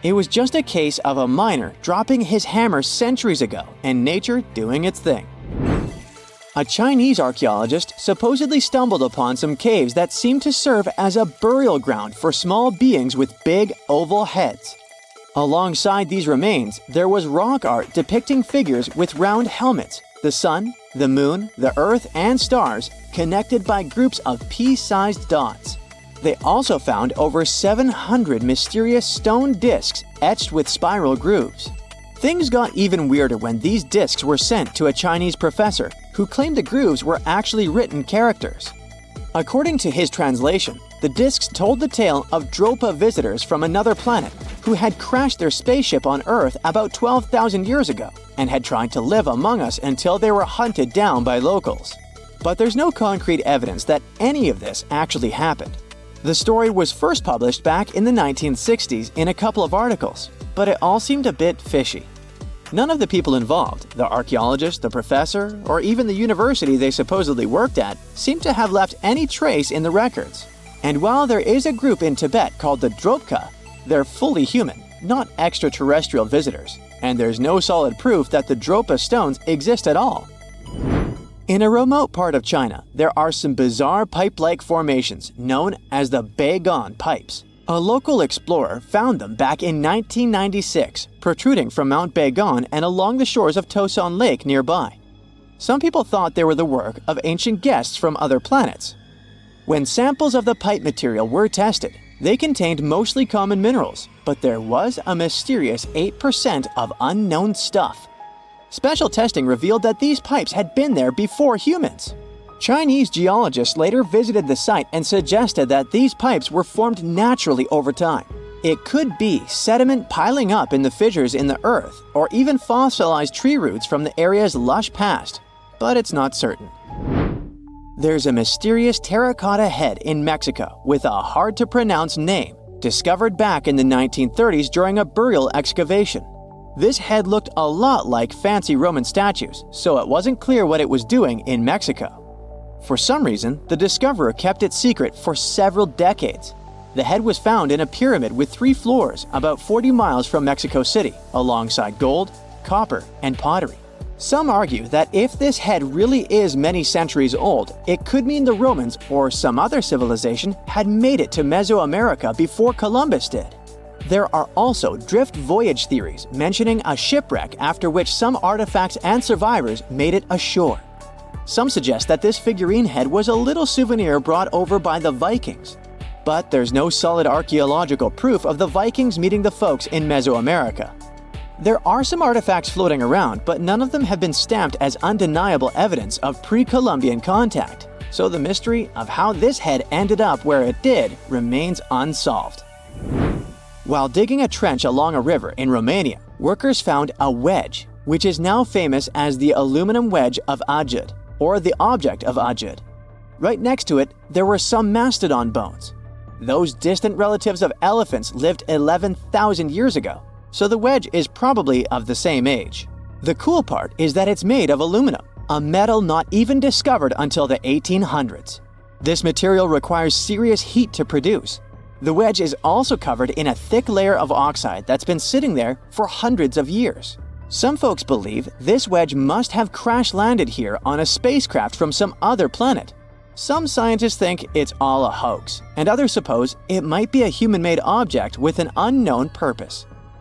It was just a case of a miner dropping his hammer centuries ago and nature doing its thing. A Chinese archaeologist supposedly stumbled upon some caves that seemed to serve as a burial ground for small beings with big, oval heads. Alongside these remains, there was rock art depicting figures with round helmets, the sun, the moon, the earth, and stars connected by groups of pea-sized dots. They also found over 700 mysterious stone discs etched with spiral grooves. Things got even weirder when these discs were sent to a Chinese professor who claimed the grooves were actually written characters. According to his translation, the discs told the tale of Dropa visitors from another planet who had crashed their spaceship on Earth about 12,000 years ago and had tried to live among us until they were hunted down by locals. But there's no concrete evidence that any of this actually happened. The story was first published back in the 1960s in a couple of articles, but it all seemed a bit fishy. None of the people involved, the archaeologist, the professor, or even the university they supposedly worked at, seemed to have left any trace in the records. And while there is a group in Tibet called the Dropka, they're fully human, not extraterrestrial visitors, and there's no solid proof that the Dropa stones exist at all. In a remote part of China, there are some bizarre pipe-like formations known as the Beigan pipes. A local explorer found them back in 1996, protruding from Mount Beigan and along the shores of Tosan Lake nearby. Some people thought they were the work of ancient guests from other planets. When samples of the pipe material were tested, they contained mostly common minerals, but there was a mysterious 8% of unknown stuff. Special testing revealed that these pipes had been there before humans. Chinese geologists later visited the site and suggested that these pipes were formed naturally over time. It could be sediment piling up in the fissures in the earth, or even fossilized tree roots from the area's lush past, but it's not certain. There's a mysterious terracotta head in Mexico with a hard-to-pronounce name, discovered back in the 1930s during a burial excavation. This head looked a lot like fancy Roman statues, so it wasn't clear what it was doing in Mexico. For some reason, the discoverer kept it secret for several decades. The head was found in a pyramid with 3 floors about 40 miles from Mexico City, alongside gold, copper, and pottery. Some argue that if this head really is many centuries old, it could mean the Romans or some other civilization had made it to Mesoamerica before Columbus did. There are also drift voyage theories mentioning a shipwreck after which some artifacts and survivors made it ashore. Some suggest that this figurine head was a little souvenir brought over by the Vikings. But there's no solid archaeological proof of the Vikings meeting the folks in Mesoamerica. There are some artifacts floating around, but none of them have been stamped as undeniable evidence of pre-Columbian contact. So the mystery of how this head ended up where it did remains unsolved. While digging a trench along a river in Romania, workers found a wedge, which is now famous as the aluminum wedge of Ajud, or the object of Ajud. Right next to it, there were some mastodon bones. Those distant relatives of elephants lived 11,000 years ago, so the wedge is probably of the same age. The cool part is that it's made of aluminum, a metal not even discovered until the 1800s. This material requires serious heat to produce. The wedge is also covered in a thick layer of oxide that's been sitting there for hundreds of years. Some folks believe this wedge must have crash-landed here on a spacecraft from some other planet. Some scientists think it's all a hoax, and others suppose it might be a human-made object with an unknown purpose.